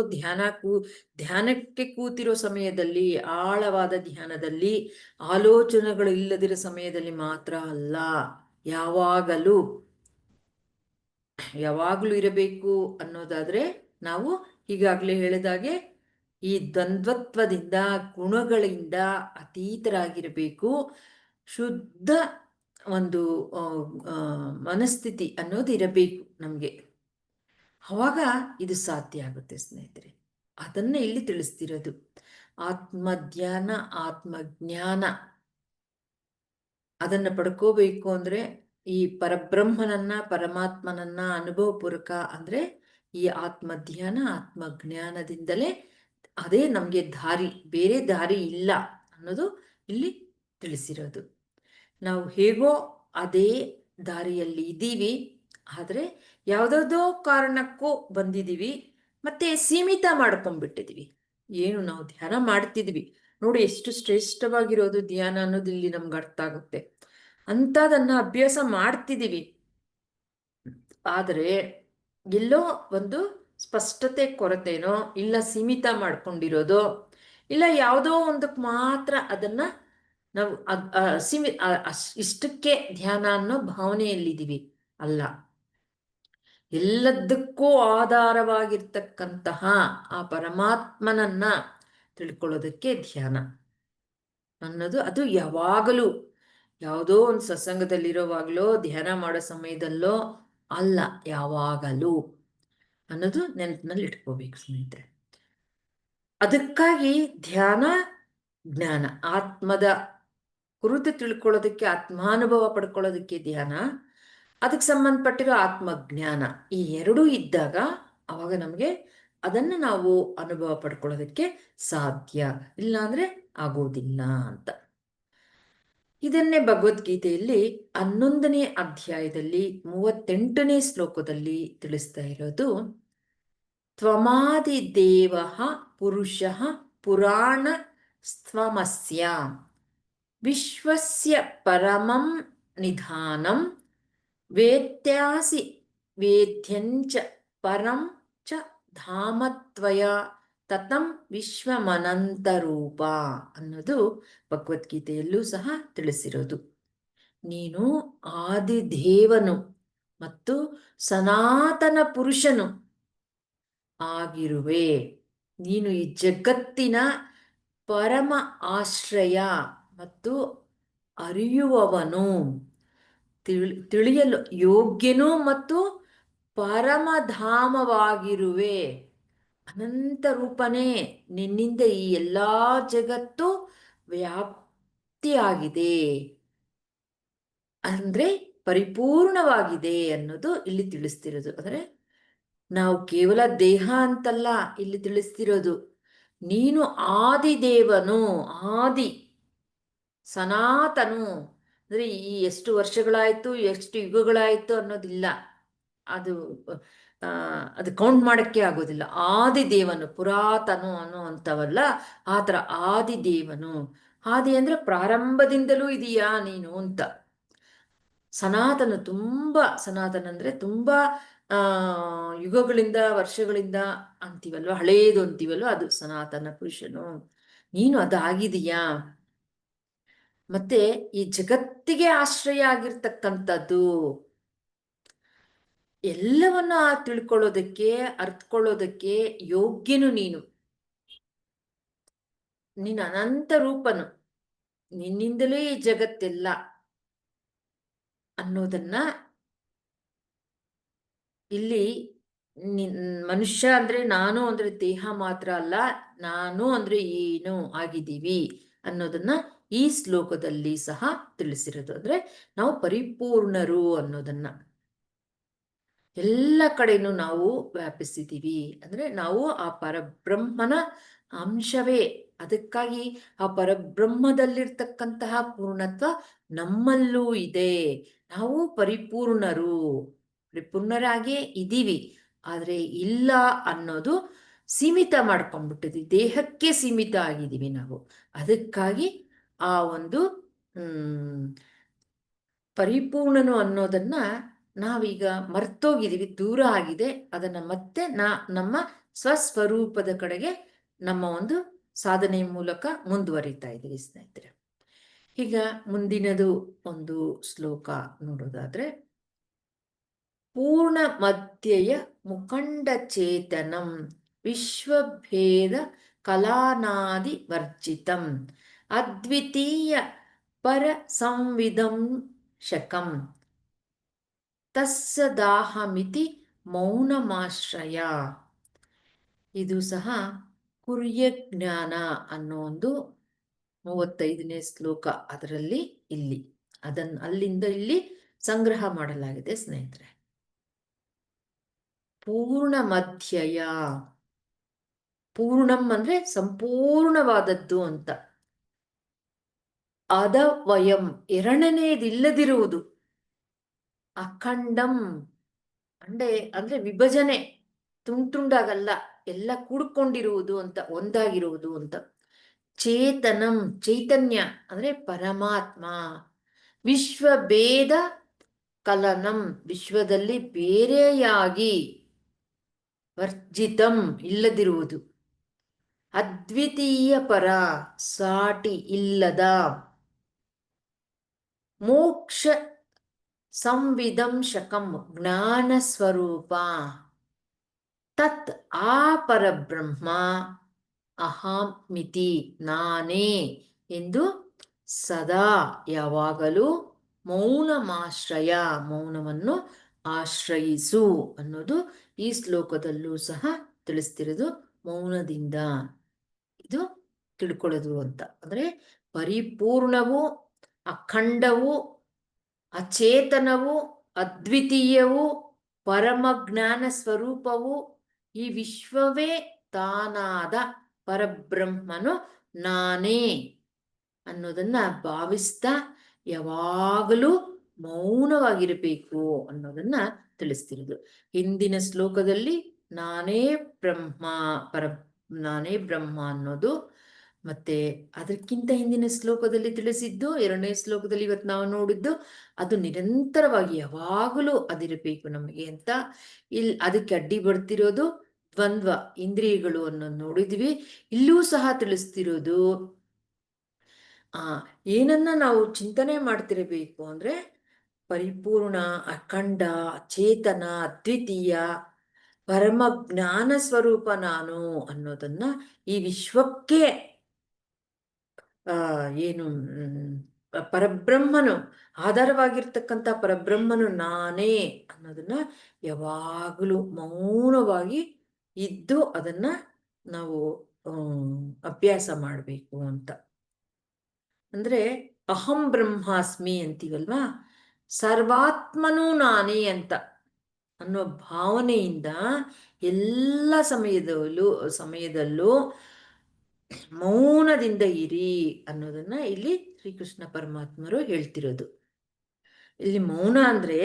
ಧ್ಯಾನಕ್ಕೆ ಕೂತಿರೋ ಸಮಯದಲ್ಲಿ, ಆಳವಾದ ಧ್ಯಾನದಲ್ಲಿ, ಆಲೋಚನೆಗಳು ಇಲ್ಲದಿರೋ ಸಮಯದಲ್ಲಿ ಮಾತ್ರ ಅಲ್ಲ, ಯಾವಾಗಲೂ ಇರಬೇಕು. ಅನ್ನೋದಾದ್ರೆ ನಾವು ಈಗಾಗಲೇ ಹೇಳಿದಾಗೆ ಈ ದ್ವಂದ್ವತ್ವದಿಂದ, ಗುಣಗಳಿಂದ ಅತೀತರಾಗಿರಬೇಕು. ಶುದ್ಧ ಒಂದು ಮನಸ್ಥಿತಿ ಅನ್ನೋದು ಇರಬೇಕು ನಮಗೆ. ಅವಾಗ ಇದು ಸಾಧ್ಯ ಆಗುತ್ತೆ ಸ್ನೇಹಿತರೆ. ಅದನ್ನ ಇಲ್ಲಿ ತಿಳಿಸ್ತಿರೋದು. ಆತ್ಮಧ್ಯಾನ, ಆತ್ಮಜ್ಞಾನ ಅದನ್ನ ಪಡ್ಕೋಬೇಕು ಅಂದ್ರೆ ಈ ಪರಬ್ರಹ್ಮನನ್ನ, ಪರಮಾತ್ಮನನ್ನ ಅನುಭವಪೂರ್ವಕ ಅಂದ್ರೆ ಈ ಆತ್ಮಧ್ಯಾನ, ಆತ್ಮಜ್ಞಾನದಿಂದಲೇ ಅದೇ ನಮಗೆ ದಾರಿ, ಬೇರೆ ದಾರಿ ಇಲ್ಲ ಅನ್ನೋದು ಇಲ್ಲಿ ತಿಳಿಸಿರೋದು. ನಾವು ಹೇಗೋ ಅದೇ ದಾರಿಯಲ್ಲಿ ಇದ್ದೀವಿ, ಆದರೆ ಯಾವುದಾವುದೋ ಕಾರಣಕ್ಕೂ ಬಂದಿದ್ದೀವಿ, ಮತ್ತೆ ಸೀಮಿತ ಮಾಡ್ಕೊಂಡ್ಬಿಟ್ಟಿದೀವಿ. ಏನು ನಾವು ಧ್ಯಾನ ಮಾಡ್ತಿದ್ವಿ ನೋಡಿ, ಎಷ್ಟು ಶ್ರೇಷ್ಠವಾಗಿರೋದು ಧ್ಯಾನ ಅನ್ನೋದು ಇಲ್ಲಿ ನಮ್ಗೆ ಅರ್ಥ ಆಗುತ್ತೆ. ಅಂಥದನ್ನ ಅಭ್ಯಾಸ ಮಾಡ್ತಿದ್ದೀವಿ, ಆದರೆ ಎಲ್ಲೋ ಒಂದು ಸ್ಪಷ್ಟತೆ ಕೊರತೆನೋ, ಇಲ್ಲ ಸೀಮಿತ ಮಾಡ್ಕೊಂಡಿರೋದು, ಇಲ್ಲ ಯಾವುದೋ ಒಂದಕ್ಕೆ ಮಾತ್ರ ಅದನ್ನ ನಾವು ಇಷ್ಟಕ್ಕೆ ಧ್ಯಾನ ಅನ್ನೋ ಭಾವನೆಯಲ್ಲಿದ್ದೀವಿ. ಅಲ್ಲ, ಎಲ್ಲದಕ್ಕೂ ಆಧಾರವಾಗಿರ್ತಕ್ಕಂತಹ ಆ ಪರಮಾತ್ಮನನ್ನ ತಿಳ್ಕೊಳ್ಳೋದಕ್ಕೆ ಧ್ಯಾನ ಅನ್ನೋದು. ಅದು ಯಾವಾಗಲೂ, ಯಾವುದೋ ಒಂದು ಸತ್ಸಂಗದಲ್ಲಿರೋವಾಗಲೋ, ಧ್ಯಾನ ಮಾಡೋ ಸಮಯದಲ್ಲೋ ಅಲ್ಲ, ಯಾವಾಗಲೂ ಅನ್ನೋದು ನೆನಪಿನಲ್ಲಿ ಇಟ್ಕೋಬೇಕು ಸ್ನೇಹಿತರೆ. ಅದಕ್ಕಾಗಿ ಧ್ಯಾನ, ಜ್ಞಾನ, ಆತ್ಮದ ಕುರಿತು ತಿಳ್ಕೊಳ್ಳೋದಕ್ಕೆ, ಆತ್ಮಾನುಭವ ಪಡ್ಕೊಳ್ಳೋದಕ್ಕೆ ಧ್ಯಾನ, ಅದಕ್ಕೆ ಸಂಬಂಧಪಟ್ಟಿರೋ ಆತ್ಮಜ್ಞಾನ, ಈ ಎರಡೂ ಇದ್ದಾಗ ಅವಾಗ ನಮಗೆ ಅದನ್ನು ನಾವು ಅನುಭವ ಪಡ್ಕೊಳ್ಳೋದಕ್ಕೆ ಸಾಧ್ಯ. ಇಲ್ಲ ಅಂದ್ರೆ ಆಗೋದಿಲ್ಲ ಅಂತ. ಇದನ್ನೇ ಭಗವದ್ಗೀತೆಯಲ್ಲಿ 11ನೇ ಅಧ್ಯಾಯದಲ್ಲಿ 38ನೇ ಶ್ಲೋಕದಲ್ಲಿ ತಿಳಿಸ್ತಾ ಇರೋದು. ತ್ವಮಾದಿದೇವ ಪುರುಷ ಪುರಾಣ ಸ್ತ್ವಮಸ್ಯ ವಿಶ್ವಸ್ಯ ಪರಮಂ ನಿಧಾನಂ ವೇತ್ಯಾಸಿ ವೇದ್ಯಂಚ ಪರಂ ಚ ಧಾಮತ್ವಯ ತತಂ ವಿಶ್ವಮನಂತರೂಪ ಅನ್ನೋದು ಭಗವದ್ಗೀತೆಯಲ್ಲೂ ಸಹ ತಿಳಿಸಿರೋದು. ನೀನು ಆದಿದೇವನು ಮತ್ತು ಸನಾತನ ಪುರುಷನು ಆಗಿರುವೆ. ನೀನು ಈ ಜಗತ್ತಿನ ಪರಮ ಆಶ್ರಯ ಮತ್ತು ಅರಿಯುವವನು, ತಿಳಿಯಲು ಯೋಗ್ಯನು ಮತ್ತು ಪರಮಧಾಮವಾಗಿರುವೆ. ಅನಂತ ರೂಪನೇ, ನಿನ್ನಿಂದ ಈ ಎಲ್ಲಾ ಜಗತ್ತು ವ್ಯಾಪ್ತಿಯಾಗಿದೆ, ಅಂದ್ರೆ ಪರಿಪೂರ್ಣವಾಗಿದೆ ಅನ್ನೋದು ಇಲ್ಲಿ ತಿಳಿಸ್ತಿರೋದು. ಅಂದ್ರೆ ನಾವು ಕೇವಲ ದೇಹ ಅಂತಲ್ಲ ಇಲ್ಲಿ ತಿಳಿಸ್ತಿರೋದು. ನೀನು ಆದಿದೇವನು, ಆದಿ ಸನಾತನು, ಅಂದ್ರೆ ಈ ಎಷ್ಟು ವರ್ಷಗಳಾಯ್ತು, ಎಷ್ಟು ಯುಗಗಳಾಯ್ತು ಅನ್ನೋದಿಲ್ಲ. ಅದು ಅದು ಕೌಂಟ್ ಮಾಡೋಕ್ಕೆ ಆಗೋದಿಲ್ಲ. ಆದಿದೇವನು, ಪುರಾತನು ಅನ್ನುವಂಥವಲ್ಲ, ಆ ಥರ ಆದಿದೇವನು. ಆದಿ ಅಂದರೆ ಪ್ರಾರಂಭದಿಂದಲೂ ಇದೆಯಾ ನೀನು ಅಂತ. ಸನಾತನ, ತುಂಬ ಸನಾತನ ಅಂದರೆ ತುಂಬ ಯುಗಗಳಿಂದ, ವರ್ಷಗಳಿಂದ ಅಂತೀವಲ್ವ, ಹಳೇದು ಅಂತೀವಲ್ವ, ಅದು ಸನಾತನ ಪುರುಷನು. ನೀನು ಅದಾಗಿದೆಯಾ. ಮತ್ತೆ ಈ ಜಗತ್ತಿಗೆ ಆಶ್ರಯ ಆಗಿರ್ತಕ್ಕಂಥದ್ದು, ಎಲ್ಲವನ್ನ ತಿಳ್ಕೊಳ್ಳೋದಕ್ಕೆ, ಅರ್ಥಕೊಳ್ಳೋದಕ್ಕೆ ಯೋಗ್ಯನು ನೀನು. ನೀನು ಅನಂತ ರೂಪನು, ನಿನ್ನಿಂದಲೇ ಈ ಜಗತ್ತೆಲ್ಲ ಅನ್ನೋದನ್ನ ಇಲ್ಲಿ ಮನುಷ್ಯ ಅಂದ್ರೆ ನಾನು ಅಂದ್ರೆ ದೇಹ ಮಾತ್ರ ಅಲ್ಲ, ನಾನು ಅಂದ್ರೆ ಏನು ಆಗಿದ್ದೀವಿ ಅನ್ನೋದನ್ನ ಈ ಶ್ಲೋಕದಲ್ಲಿ ಸಹ ತಿಳಿಸಿರೋದು. ಅಂದ್ರೆ ನಾವು ಪರಿಪೂರ್ಣರು ಅನ್ನೋದನ್ನ ಎಲ್ಲ ಕಡೆನೂ ನಾವು ವ್ಯಾಪಿಸಿದ್ದೀವಿ. ಅಂದ್ರೆ ನಾವು ಆ ಪರಬ್ರಹ್ಮನ ಅಂಶವೇ. ಅದಕ್ಕಾಗಿ ಆ ಪರಬ್ರಹ್ಮದಲ್ಲಿರ್ತಕ್ಕಂತಹ ಪೂರ್ಣತ್ವ ನಮ್ಮಲ್ಲೂ ಇದೆ. ನಾವು ಪರಿಪೂರ್ಣರಾಗೇ ಇದ್ದೀವಿ. ಆದರೆ ಇಲ್ಲ ಅನ್ನೋದು ಸೀಮಿತ ಮಾಡ್ಕೊಂಡ್ಬಿಟ್ಟಿದ್ವಿ, ದೇಹಕ್ಕೆ ಸೀಮಿತ ಆಗಿದ್ದೀವಿ ನಾವು. ಅದಕ್ಕಾಗಿ ಆ ಒಂದು ಪರಿಪೂರ್ಣನು ಅನ್ನೋದನ್ನ ನಾವೀಗ ಮರ್ತೋಗಿದ್ದೀವಿ, ದೂರ ಆಗಿದೆ. ಅದನ್ನ ಮತ್ತೆ ನಮ್ಮ ಸ್ವಸ್ವರೂಪದ ಕಡೆಗೆ ನಮ್ಮ ಒಂದು ಸಾಧನೆ ಮೂಲಕ ಮುಂದುವರಿತಾ ಇದ್ದೀವಿ ಸ್ನೇಹಿತರೆ. ಈಗ ಮುಂದಿನದು ಒಂದು ಶ್ಲೋಕ ನೋಡೋದಾದ್ರೆ, ಪೂರ್ಣ ಮಧ್ಯಯ ಮುಖಂಡ ಚೇತನಂ ವಿಶ್ವಭೇದ ಕಲಾನಾದಿ ವರ್ಜಿತಂ ಅದ್ವಿತೀಯ ಪರ ಸಂವಿಧಂ ಶಕಂ ತಸ್ಸದಾಹಮಿತಿ ಮೌನಮಾಶ್ರಯ. ಇದು ಸಹ ಕುರ್ಯ ಜ್ಞಾನ ಅನ್ನೋ ಒಂದು 35ನೇ ಶ್ಲೋಕ. ಅದರಲ್ಲಿ ಅಲ್ಲಿಂದ ಇಲ್ಲಿ ಸಂಗ್ರಹ ಮಾಡಲಾಗಿದೆ ಸ್ನೇಹಿತರೆ. ಪೂರ್ಣ ಮಧ್ಯಯ, ಪೂರ್ಣಂ ಅಂದ್ರೆ ಸಂಪೂರ್ಣವಾದದ್ದು ಅಂತ. ಅದವಯಂ ಎರಡನೇದಿಲ್ಲದಿರುವುದು. ಅಖಂಡಂ ಅಂದ್ರೆ ವಿಭಜನೆ, ತುಂಡಾಗಲ್ಲ, ಎಲ್ಲ ಕೂಡ್ಕೊಂಡಿರುವುದು ಅಂತ, ಒಂದಾಗಿರುವುದು ಅಂತ. ಚೇತನಂ ಚೈತನ್ಯ ಅಂದ್ರೆ ಪರಮಾತ್ಮ. ವಿಶ್ವಭೇದ ಕಲನಂ ವಿಶ್ವದಲ್ಲಿ ಬೇರೆಯಾಗಿ, ವರ್ಜಿತಂ ಇಲ್ಲದಿರುವುದು. ಅದ್ವಿತೀಯ ಪರ ಸಾಟಿ ಇಲ್ಲದ. ಮೋಕ್ಷ ಸಂವಿಧಂ ಶಕಂ ಜ್ಞಾನ ಸ್ವರೂಪ. ತತ್ ಆ ಪರಬ್ರಹ್ಮ ಅಹಮಿತಿ ನಾನೇ ಎಂದು ಸದಾ ಯಾವಾಗಲೂ ಮೌನಮಾಶ್ರಯ ಮೌನವನ್ನು ಆಶ್ರಯಿಸು ಅನ್ನೋದು ಈ ಶ್ಲೋಕದಲ್ಲೂ ಸಹ ತಿಳಿಸ್ತಿರೋದು. ಮೌನದಿಂದ ಇದು ತಿಳ್ಕೊಳ್ಳೋದು ಅಂತ. ಅಂದ್ರೆ ಪರಿಪೂರ್ಣವು, ಅಖಂಡವು, ಅಚೇತನವು, ಅದ್ವಿತೀಯವು, ಪರಮ ಜ್ಞಾನ ಸ್ವರೂಪವು, ಈ ವಿಶ್ವವೇ ತಾನಾದ ಪರಬ್ರಹ್ಮನು ನಾನೇ ಅನ್ನೋದನ್ನ ಭಾವಿಸ್ತಾ ಯಾವಾಗಲೂ ಮೌನವಾಗಿರಬೇಕು ಅನ್ನೋದನ್ನ ತಿಳಿಸ್ತಿರೋದು. ಹಿಂದಿನ ಶ್ಲೋಕದಲ್ಲಿ ನಾನೇ ಬ್ರಹ್ಮ ಅನ್ನೋದು, ಮತ್ತೆ ಅದಕ್ಕಿಂತ ಹಿಂದಿನ ಶ್ಲೋಕದಲ್ಲಿ ತಿಳಿಸಿದ್ದು, 2ನೇ ಶ್ಲೋಕದಲ್ಲಿ ಇವತ್ತು ನಾವು ನೋಡಿದ್ದು, ಅದು ನಿರಂತರವಾಗಿ ಯಾವಾಗಲೂ ಅದಿರಬೇಕು ನಮಗೆ ಅಂತ. ಅದಕ್ಕೆ ಅಡ್ಡಿ ಬರ್ತಿರೋದು ದ್ವಂದ್ವ ಇಂದ್ರಿಯಗಳು ಅನ್ನೋದು ನೋಡಿದ್ವಿ. ಇಲ್ಲೂ ಸಹ ತಿಳಿಸ್ತಿರೋದು ಏನನ್ನ ನಾವು ಚಿಂತನೆ ಮಾಡ್ತಿರಬೇಕು ಅಂದ್ರೆ, ಪರಿಪೂರ್ಣ, ಅಖಂಡ, ಚೇತನ, ಅದ್ವಿತೀಯ, ಪರಮ ಜ್ಞಾನ ಸ್ವರೂಪ ನಾನು ಅನ್ನೋದನ್ನ ಈ ವಿಶ್ವಕ್ಕೆ ಏನು ಪರಬ್ರಹ್ಮನು ಆಧಾರವಾಗಿರ್ತಕ್ಕಂಥ ಪರಬ್ರಹ್ಮನು ನಾನೇ ಅನ್ನೋದನ್ನ ಯಾವಾಗಲೂ ಮೌನವಾಗಿ ಇದ್ದು ಅದನ್ನ ನಾವು ಅಭ್ಯಾಸ ಮಾಡಬೇಕು ಅಂತ. ಅಂದ್ರೆ ಅಹಂ ಬ್ರಹ್ಮಾಸ್ಮಿ ಅಂತೀವಲ್ವಾ, ಸರ್ವಾತ್ಮನೂ ನಾನೇ ಅಂತ ಅನ್ನೋ ಭಾವನೆಯಿಂದ ಎಲ್ಲ ಸಮಯದಲ್ಲೂ ಮೌನದಿಂದ ಇರಿ ಅನ್ನೋದನ್ನ ಇಲ್ಲಿ ಶ್ರೀಕೃಷ್ಣ ಪರಮಾತ್ಮರು ಹೇಳ್ತಿರೋದು. ಇಲ್ಲಿ ಮೌನ ಅಂದ್ರೆ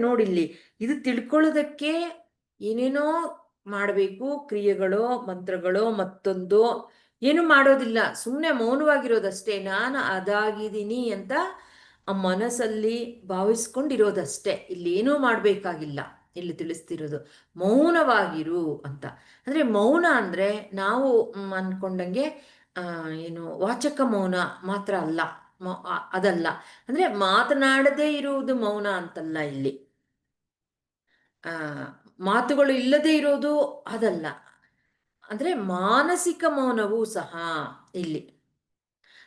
ನೋಡಿಲ್ಲಿ ಇದು ತಿಳ್ಕೊಳ್ಳೋದಕ್ಕೆ ಏನೇನೋ ಮಾಡಬೇಕು, ಕ್ರಿಯೆಗಳು, ಮಂತ್ರಗಳು, ಮತ್ತೊಂದು ಏನು ಮಾಡೋದಿಲ್ಲ, ಸುಮ್ಮನೆ ಮೌನವಾಗಿರೋದಷ್ಟೇ. ನಾನು ಅದಾಗಿದ್ದೀನಿ ಅಂತ ಆ ಮನಸ್ಸಲ್ಲಿ ಭಾವಿಸ್ಕೊಂಡಿರೋದಷ್ಟೇ. ಇಲ್ಲೇನೂ ಮಾಡಬೇಕಾಗಿಲ್ಲ. ಇಲ್ಲಿ ತಿಳಿಸ್ತಿರೋದು ಮೌನವಾಗಿರು ಅಂತ. ಅಂದರೆ ಮೌನ ಅಂದರೆ ನಾವು ಅನ್ಕೊಂಡಂಗೆ ಏನು ವಾಚಕ ಮೌನ ಮಾತ್ರ ಅಲ್ಲ, ಅದಲ್ಲ. ಅಂದರೆ ಮಾತನಾಡದೇ ಇರುವುದು ಮೌನ ಅಂತಲ್ಲ ಇಲ್ಲಿ. ಆ ಮಾತುಗಳು ಇಲ್ಲದೆ ಇರೋದು ಅದಲ್ಲ. ಅಂದ್ರೆ ಮಾನಸಿಕ ಮೌನವೂ ಸಹ ಇಲ್ಲಿ.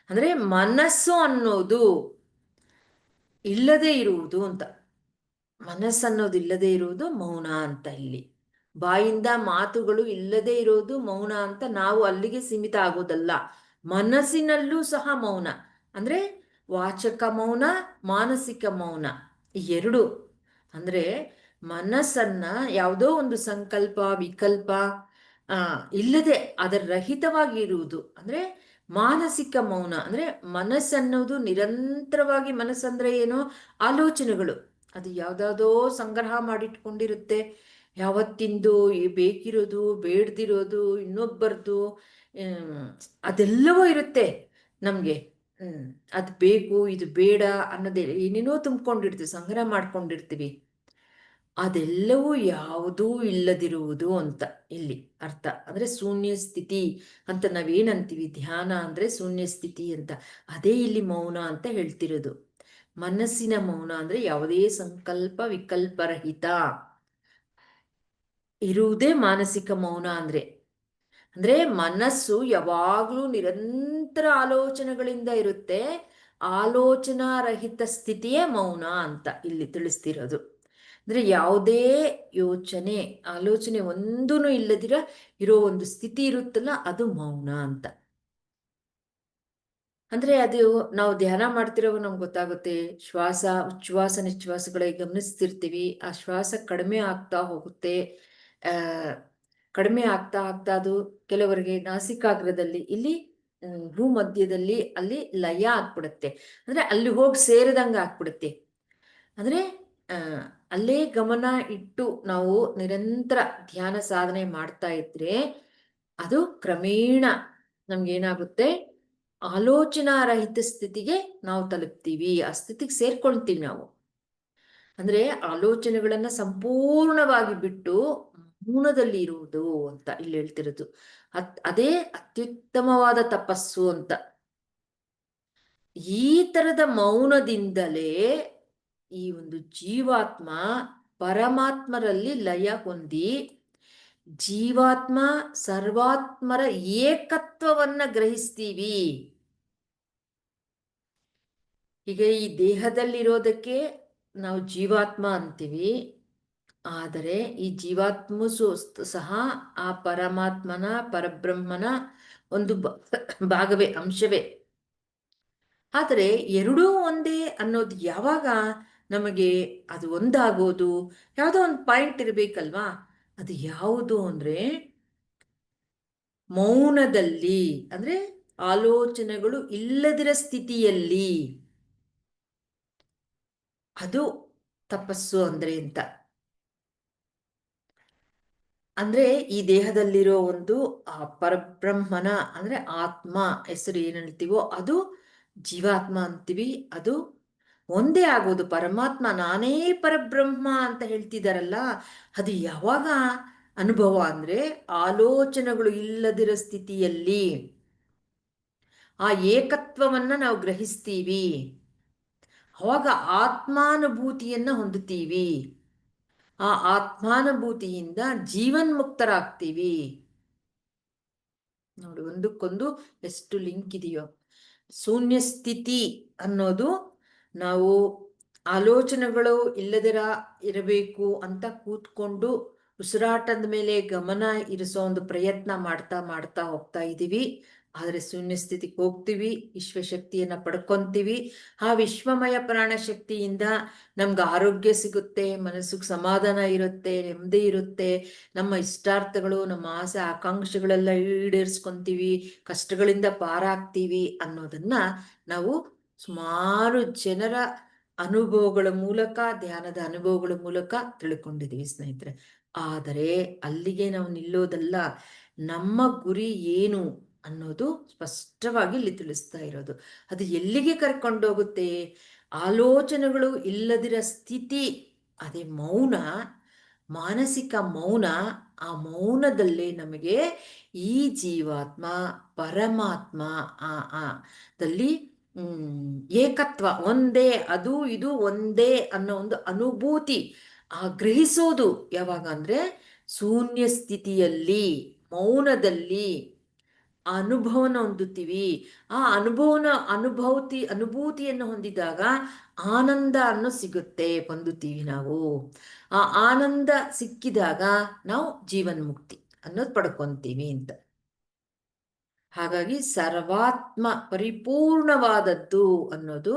ಅಂದ್ರೆ ಮನಸ್ಸು ಅನ್ನೋದು ಇಲ್ಲದೆ ಇರುವುದು ಅಂತ. ಮನಸ್ಸನ್ನೋದು ಇಲ್ಲದೆ ಇರುವುದು ಮೌನ ಅಂತ ಇಲ್ಲಿ. ಬಾಯಿಂದ ಮಾತುಗಳು ಇಲ್ಲದೆ ಇರೋದು ಮೌನ ಅಂತ ನಾವು ಅಲ್ಲಿಗೆ ಸೀಮಿತ ಆಗೋದಲ್ಲ. ಮನಸ್ಸಿನಲ್ಲೂ ಸಹ ಮೌನ ಅಂದ್ರೆ ವಾಚಕ ಮೌನ, ಮಾನಸಿಕ ಮೌನ, ಈ ಎರಡು. ಅಂದ್ರೆ ಮನಸ್ಸನ್ನ ಯಾವುದೋ ಒಂದು ಸಂಕಲ್ಪ, ವಿಕಲ್ಪ ಇಲ್ಲದೆ ಅದರ ರಹಿತವಾಗಿ ಇರುವುದು ಅಂದ್ರೆ ಮಾನಸಿಕ ಮೌನ. ಅಂದ್ರೆ ಮನಸ್ಸನ್ನೋದು ನಿರಂತರವಾಗಿ, ಮನಸ್ಸಂದ್ರೆ ಏನೋ ಆಲೋಚನೆಗಳು, ಅದು ಯಾವ್ದಾವುದೋ ಸಂಗ್ರಹ ಮಾಡಿಟ್ಕೊಂಡಿರುತ್ತೆ. ಯಾವತ್ತಿಂದು ಬೇಕಿರೋದು, ಬೇಡ್ದಿರೋದು, ಇನ್ನೊಬ್ಬರದು, ಅದೆಲ್ಲವೂ ಇರುತ್ತೆ ನಮಗೆ. ಅದು ಬೇಕು, ಇದು ಬೇಡ ಅನ್ನೋದೇ ಏನೇನೋ ತುಂಬಿಕೊಂಡಿರ್ತೀವಿ, ಸಂಗ್ರಹ ಮಾಡ್ಕೊಂಡಿರ್ತೀವಿ. ಅದೆಲ್ಲವೂ ಯಾವುದೂ ಇಲ್ಲದಿರುವುದು ಅಂತ ಇಲ್ಲಿ ಅರ್ಥ. ಅಂದ್ರೆ ಶೂನ್ಯ ಸ್ಥಿತಿ ಅಂತ ನಾವೇನಂತೀವಿ, ಧ್ಯಾನ ಅಂದ್ರೆ ಶೂನ್ಯ ಸ್ಥಿತಿ ಅಂತ. ಅದೇ ಇಲ್ಲಿ ಮೌನ ಅಂತ ಹೇಳ್ತಿರೋದು. ಮನಸ್ಸಿನ ಮೌನ ಅಂದ್ರೆ ಯಾವುದೇ ಸಂಕಲ್ಪ ವಿಕಲ್ಪರಹಿತ ಇರುವುದೇ ಮಾನಸಿಕ ಮೌನ ಅಂದ್ರೆ. ಅಂದ್ರೆ ಮನಸ್ಸು ಯಾವಾಗ್ಲೂ ನಿರಂತರ ಆಲೋಚನೆಗಳಿಂದ ಇರುತ್ತೆ. ಆಲೋಚನಾ ರಹಿತ ಸ್ಥಿತಿಯೇ ಮೌನ ಅಂತ ಇಲ್ಲಿ ತಿಳಿಸ್ತಿರೋದು. ಅಂದ್ರೆ ಯಾವುದೇ ಯೋಚನೆ, ಆಲೋಚನೆ ಒಂದೂ ಇಲ್ಲದಿರ ಇರೋ ಒಂದು ಸ್ಥಿತಿ ಇರುತ್ತಲ್ಲ, ಅದು ಮೌನ ಅಂತ. ಅಂದ್ರೆ ಅದು ನಾವು ಧ್ಯಾನ ಮಾಡ್ತಿರೋವಾಗ ನಮ್ಗೆ ಗೊತ್ತಾಗುತ್ತೆ. ಶ್ವಾಸ, ಉಚ್ಛ್ವಾಸ ನಿಶ್ವಾಸಗಳಿಗೆ ಗಮನಿಸ್ತಿರ್ತೀವಿ. ಆ ಶ್ವಾಸ ಕಡಿಮೆ ಆಗ್ತಾ ಹೋಗುತ್ತೆ. ಆ ಕಡಿಮೆ ಆಗ್ತಾ ಆಗ್ತಾ ಅದು ಕೆಲವರಿಗೆ ನಾಸಿಕಾಗ್ರದಲ್ಲಿ, ಇಲ್ಲಿ ಭೂ ಮಧ್ಯದಲ್ಲಿ ಅಲ್ಲಿ ಲಯ ಆಗ್ಬಿಡುತ್ತೆ. ಅಂದ್ರೆ ಅಲ್ಲಿ ಹೋಗಿ ಸೇರಿದಂಗೆ ಆಗ್ಬಿಡುತ್ತೆ. ಅಂದ್ರೆ ಅಲ್ಲೇ ಗಮನ ಇಟ್ಟು ನಾವು ನಿರಂತರ ಧ್ಯಾನ ಸಾಧನೆ ಮಾಡ್ತಾ ಇದ್ರೆ ಅದು ಕ್ರಮೇಣ ನಮ್ಗೇನಾಗುತ್ತೆ, ಆಲೋಚನಾ ರಹಿತ ಸ್ಥಿತಿಗೆ ನಾವು ತಲುಪ್ತೀವಿ. ಆ ಸ್ಥಿತಿಗೆ ಸೇರ್ಕೊಳ್ತೀವಿ ನಾವು. ಅಂದ್ರೆ ಆಲೋಚನೆಗಳನ್ನ ಸಂಪೂರ್ಣವಾಗಿ ಬಿಟ್ಟು ಮೌನದಲ್ಲಿ ಇರುವುದು ಅಂತ ಇಲ್ಲಿ ಹೇಳ್ತಿರೋದು. ಅದೇ ಅತ್ಯುತ್ತಮವಾದ ತಪಸ್ಸು ಅಂತ. ಈ ತರದ ಮೌನದಿಂದಲೇ ಈ ಒಂದು ಜೀವಾತ್ಮ ಪರಮಾತ್ಮರಲ್ಲಿ ಲಯ ಹೊಂದಿ ಜೀವಾತ್ಮ ಸರ್ವಾತ್ಮರ ಏಕತ್ವವನ್ನ ಗ್ರಹಿಸ್ತೀವಿ. ಈಗ ಈ ದೇಹದಲ್ಲಿರೋದಕ್ಕೆ ನಾವು ಜೀವಾತ್ಮ ಅಂತೀವಿ. ಆದರೆ ಈ ಜೀವಾತ್ಮ ಸಹ ಆ ಪರಮಾತ್ಮನ, ಪರಬ್ರಹ್ಮನ ಒಂದು ಭಾಗವೇ, ಅಂಶವೇ. ಆದರೆ ಎರಡೂ ಒಂದೇ ಅನ್ನೋದು ಯಾವಾಗ ನಮಗೆ ಅದು ಒಂದಾಗೋದು, ಯಾವುದೋ ಒಂದು ಪಾಯಿಂಟ್ ಇರಬೇಕಲ್ವಾ. ಅದು ಯಾವುದು ಅಂದ್ರೆ ಮೌನದಲ್ಲಿ, ಅಂದ್ರೆ ಆಲೋಚನೆಗಳು ಇಲ್ಲದಿರ ಸ್ಥಿತಿಯಲ್ಲಿ. ಅದು ತಪಸ್ಸು ಅಂದ್ರೆ ಅಂತ. ಅಂದ್ರೆ ಈ ದೇಹದಲ್ಲಿರೋ ಒಂದು ಆ ಪರಬ್ರಹ್ಮನ, ಅಂದ್ರೆ ಆತ್ಮ ಹೆಸರು ಏನ್ ಹೇಳ್ತೀವೋ ಅದು ಜೀವಾತ್ಮ ಅಂತೀವಿ. ಅದು ಒಂದೇ ಆಗೋದು. ಪರಮಾತ್ಮ ನಾನೇ ಪರಬ್ರಹ್ಮ ಅಂತ ಹೇಳ್ತಿದಾರಲ್ಲ, ಅದು ಯಾವಾಗ ಅನುಭವ ಅಂದ್ರೆ ಆಲೋಚನೆಗಳು ಇಲ್ಲದಿರೋ ಸ್ಥಿತಿಯಲ್ಲಿ ಆ ಏಕತ್ವವನ್ನ ನಾವು ಗ್ರಹಿಸ್ತೀವಿ. ಅವಾಗ ಆತ್ಮಾನುಭೂತಿಯನ್ನ ಹೊಂದುತ್ತೀವಿ. ಆ ಆತ್ಮಾನುಭೂತಿಯಿಂದ ಜೀವನ್ಮುಕ್ತರಾಗ್ತೀವಿ. ನೋಡಿ, ಒಂದಕ್ಕೊಂದು ಎಷ್ಟು ಲಿಂಕ್ ಇದೆಯೋ. ಶೂನ್ಯ ಸ್ಥಿತಿ ಅನ್ನೋದು ನಾವು ಆಲೋಚನೆಗಳು ಇಲ್ಲದಿರ ಇರಬೇಕು ಅಂತ ಕೂತ್ಕೊಂಡು ಉಸಿರಾಟದ ಮೇಲೆ ಗಮನ ಇರಿಸೋ ಒಂದು ಪ್ರಯತ್ನ ಮಾಡ್ತಾ ಮಾಡ್ತಾ ಹೋಗ್ತಾ ಇದ್ದೀವಿ. ಆದರೆ ಶೂನ್ಯ ಸ್ಥಿತಿಗೆ ಹೋಗ್ತೀವಿ, ವಿಶ್ವಶಕ್ತಿಯನ್ನ ಪಡ್ಕೊಂತೀವಿ. ಆ ವಿಶ್ವಮಯ ಪ್ರಾಣ ಶಕ್ತಿಯಿಂದ ನಮ್ಗೆ ಆರೋಗ್ಯ ಸಿಗುತ್ತೆ, ಮನಸ್ಸಿಗೆ ಸಮಾಧಾನ ಇರುತ್ತೆ, ನೆಮ್ಮದಿ ಇರುತ್ತೆ. ನಮ್ಮ ಇಷ್ಟಾರ್ಥಗಳು, ನಮ್ಮ ಆಸೆ ಆಕಾಂಕ್ಷೆಗಳೆಲ್ಲ ಈಡೇರಿಸ್ಕೊಂತೀವಿ, ಕಷ್ಟಗಳಿಂದ ಪಾರಾಗ್ತೀವಿ ಅನ್ನೋದನ್ನ ನಾವು ಸುಮಾರು ಜನರ ಅನುಭವಗಳ ಮೂಲಕ, ಧ್ಯಾನದ ಅನುಭವಗಳ ಮೂಲಕ ತಿಳ್ಕೊಂಡಿದೀವಿ ಸ್ನೇಹಿತರೆ. ಆದರೆ ಅಲ್ಲಿಗೆ ನಾವು ನಿಲ್ಲೋದಲ್ಲ. ನಮ್ಮ ಗುರಿ ಏನು ಅನ್ನೋದು ಸ್ಪಷ್ಟವಾಗಿ ಇಲ್ಲಿ ತಿಳಿಸ್ತಾ ಇರೋದು. ಅದು ಎಲ್ಲಿಗೆ ಕರ್ಕೊಂಡೋಗುತ್ತೆ? ಆಲೋಚನೆಗಳು ಇಲ್ಲದಿರೋ ಸ್ಥಿತಿ, ಅದೇ ಮೌನ, ಮಾನಸಿಕ ಮೌನ. ಆ ಮೌನದಲ್ಲೇ ನಮಗೆ ಈ ಜೀವಾತ್ಮ ಪರಮಾತ್ಮ ಆ ಆ ದಲ್ಲಿ ಏಕತ್ವ, ಒಂದೇ, ಅದು ಇದು ಒಂದೇ ಅನ್ನೋ ಒಂದು ಅನುಭೂತಿ ಗ್ರಹಿಸೋದು ಯಾವಾಗ ಅಂದ್ರೆ ಶೂನ್ಯ ಸ್ಥಿತಿಯಲ್ಲಿ, ಮೌನದಲ್ಲಿ ಆ ಅನುಭವನ ಹೊಂದುತ್ತೀವಿ. ಆ ಅನುಭೂತಿಯನ್ನು ಹೊಂದಿದಾಗ ಆನಂದ ಅನ್ನೋ ಸಿಗುತ್ತೆ, ಹೊಂದುತ್ತೀವಿ ನಾವು. ಆ ಆನಂದ ಸಿಕ್ಕಿದಾಗ ನಾವು ಜೀವನ್ಮುಕ್ತಿ ಅನ್ನೋದು ಪಡ್ಕೊಂತೀವಿ ಅಂತ. ಹಾಗಾಗಿ ಸರ್ವಾತ್ಮ ಪರಿಪೂರ್ಣವಾದದ್ದು ಅನ್ನೋದು,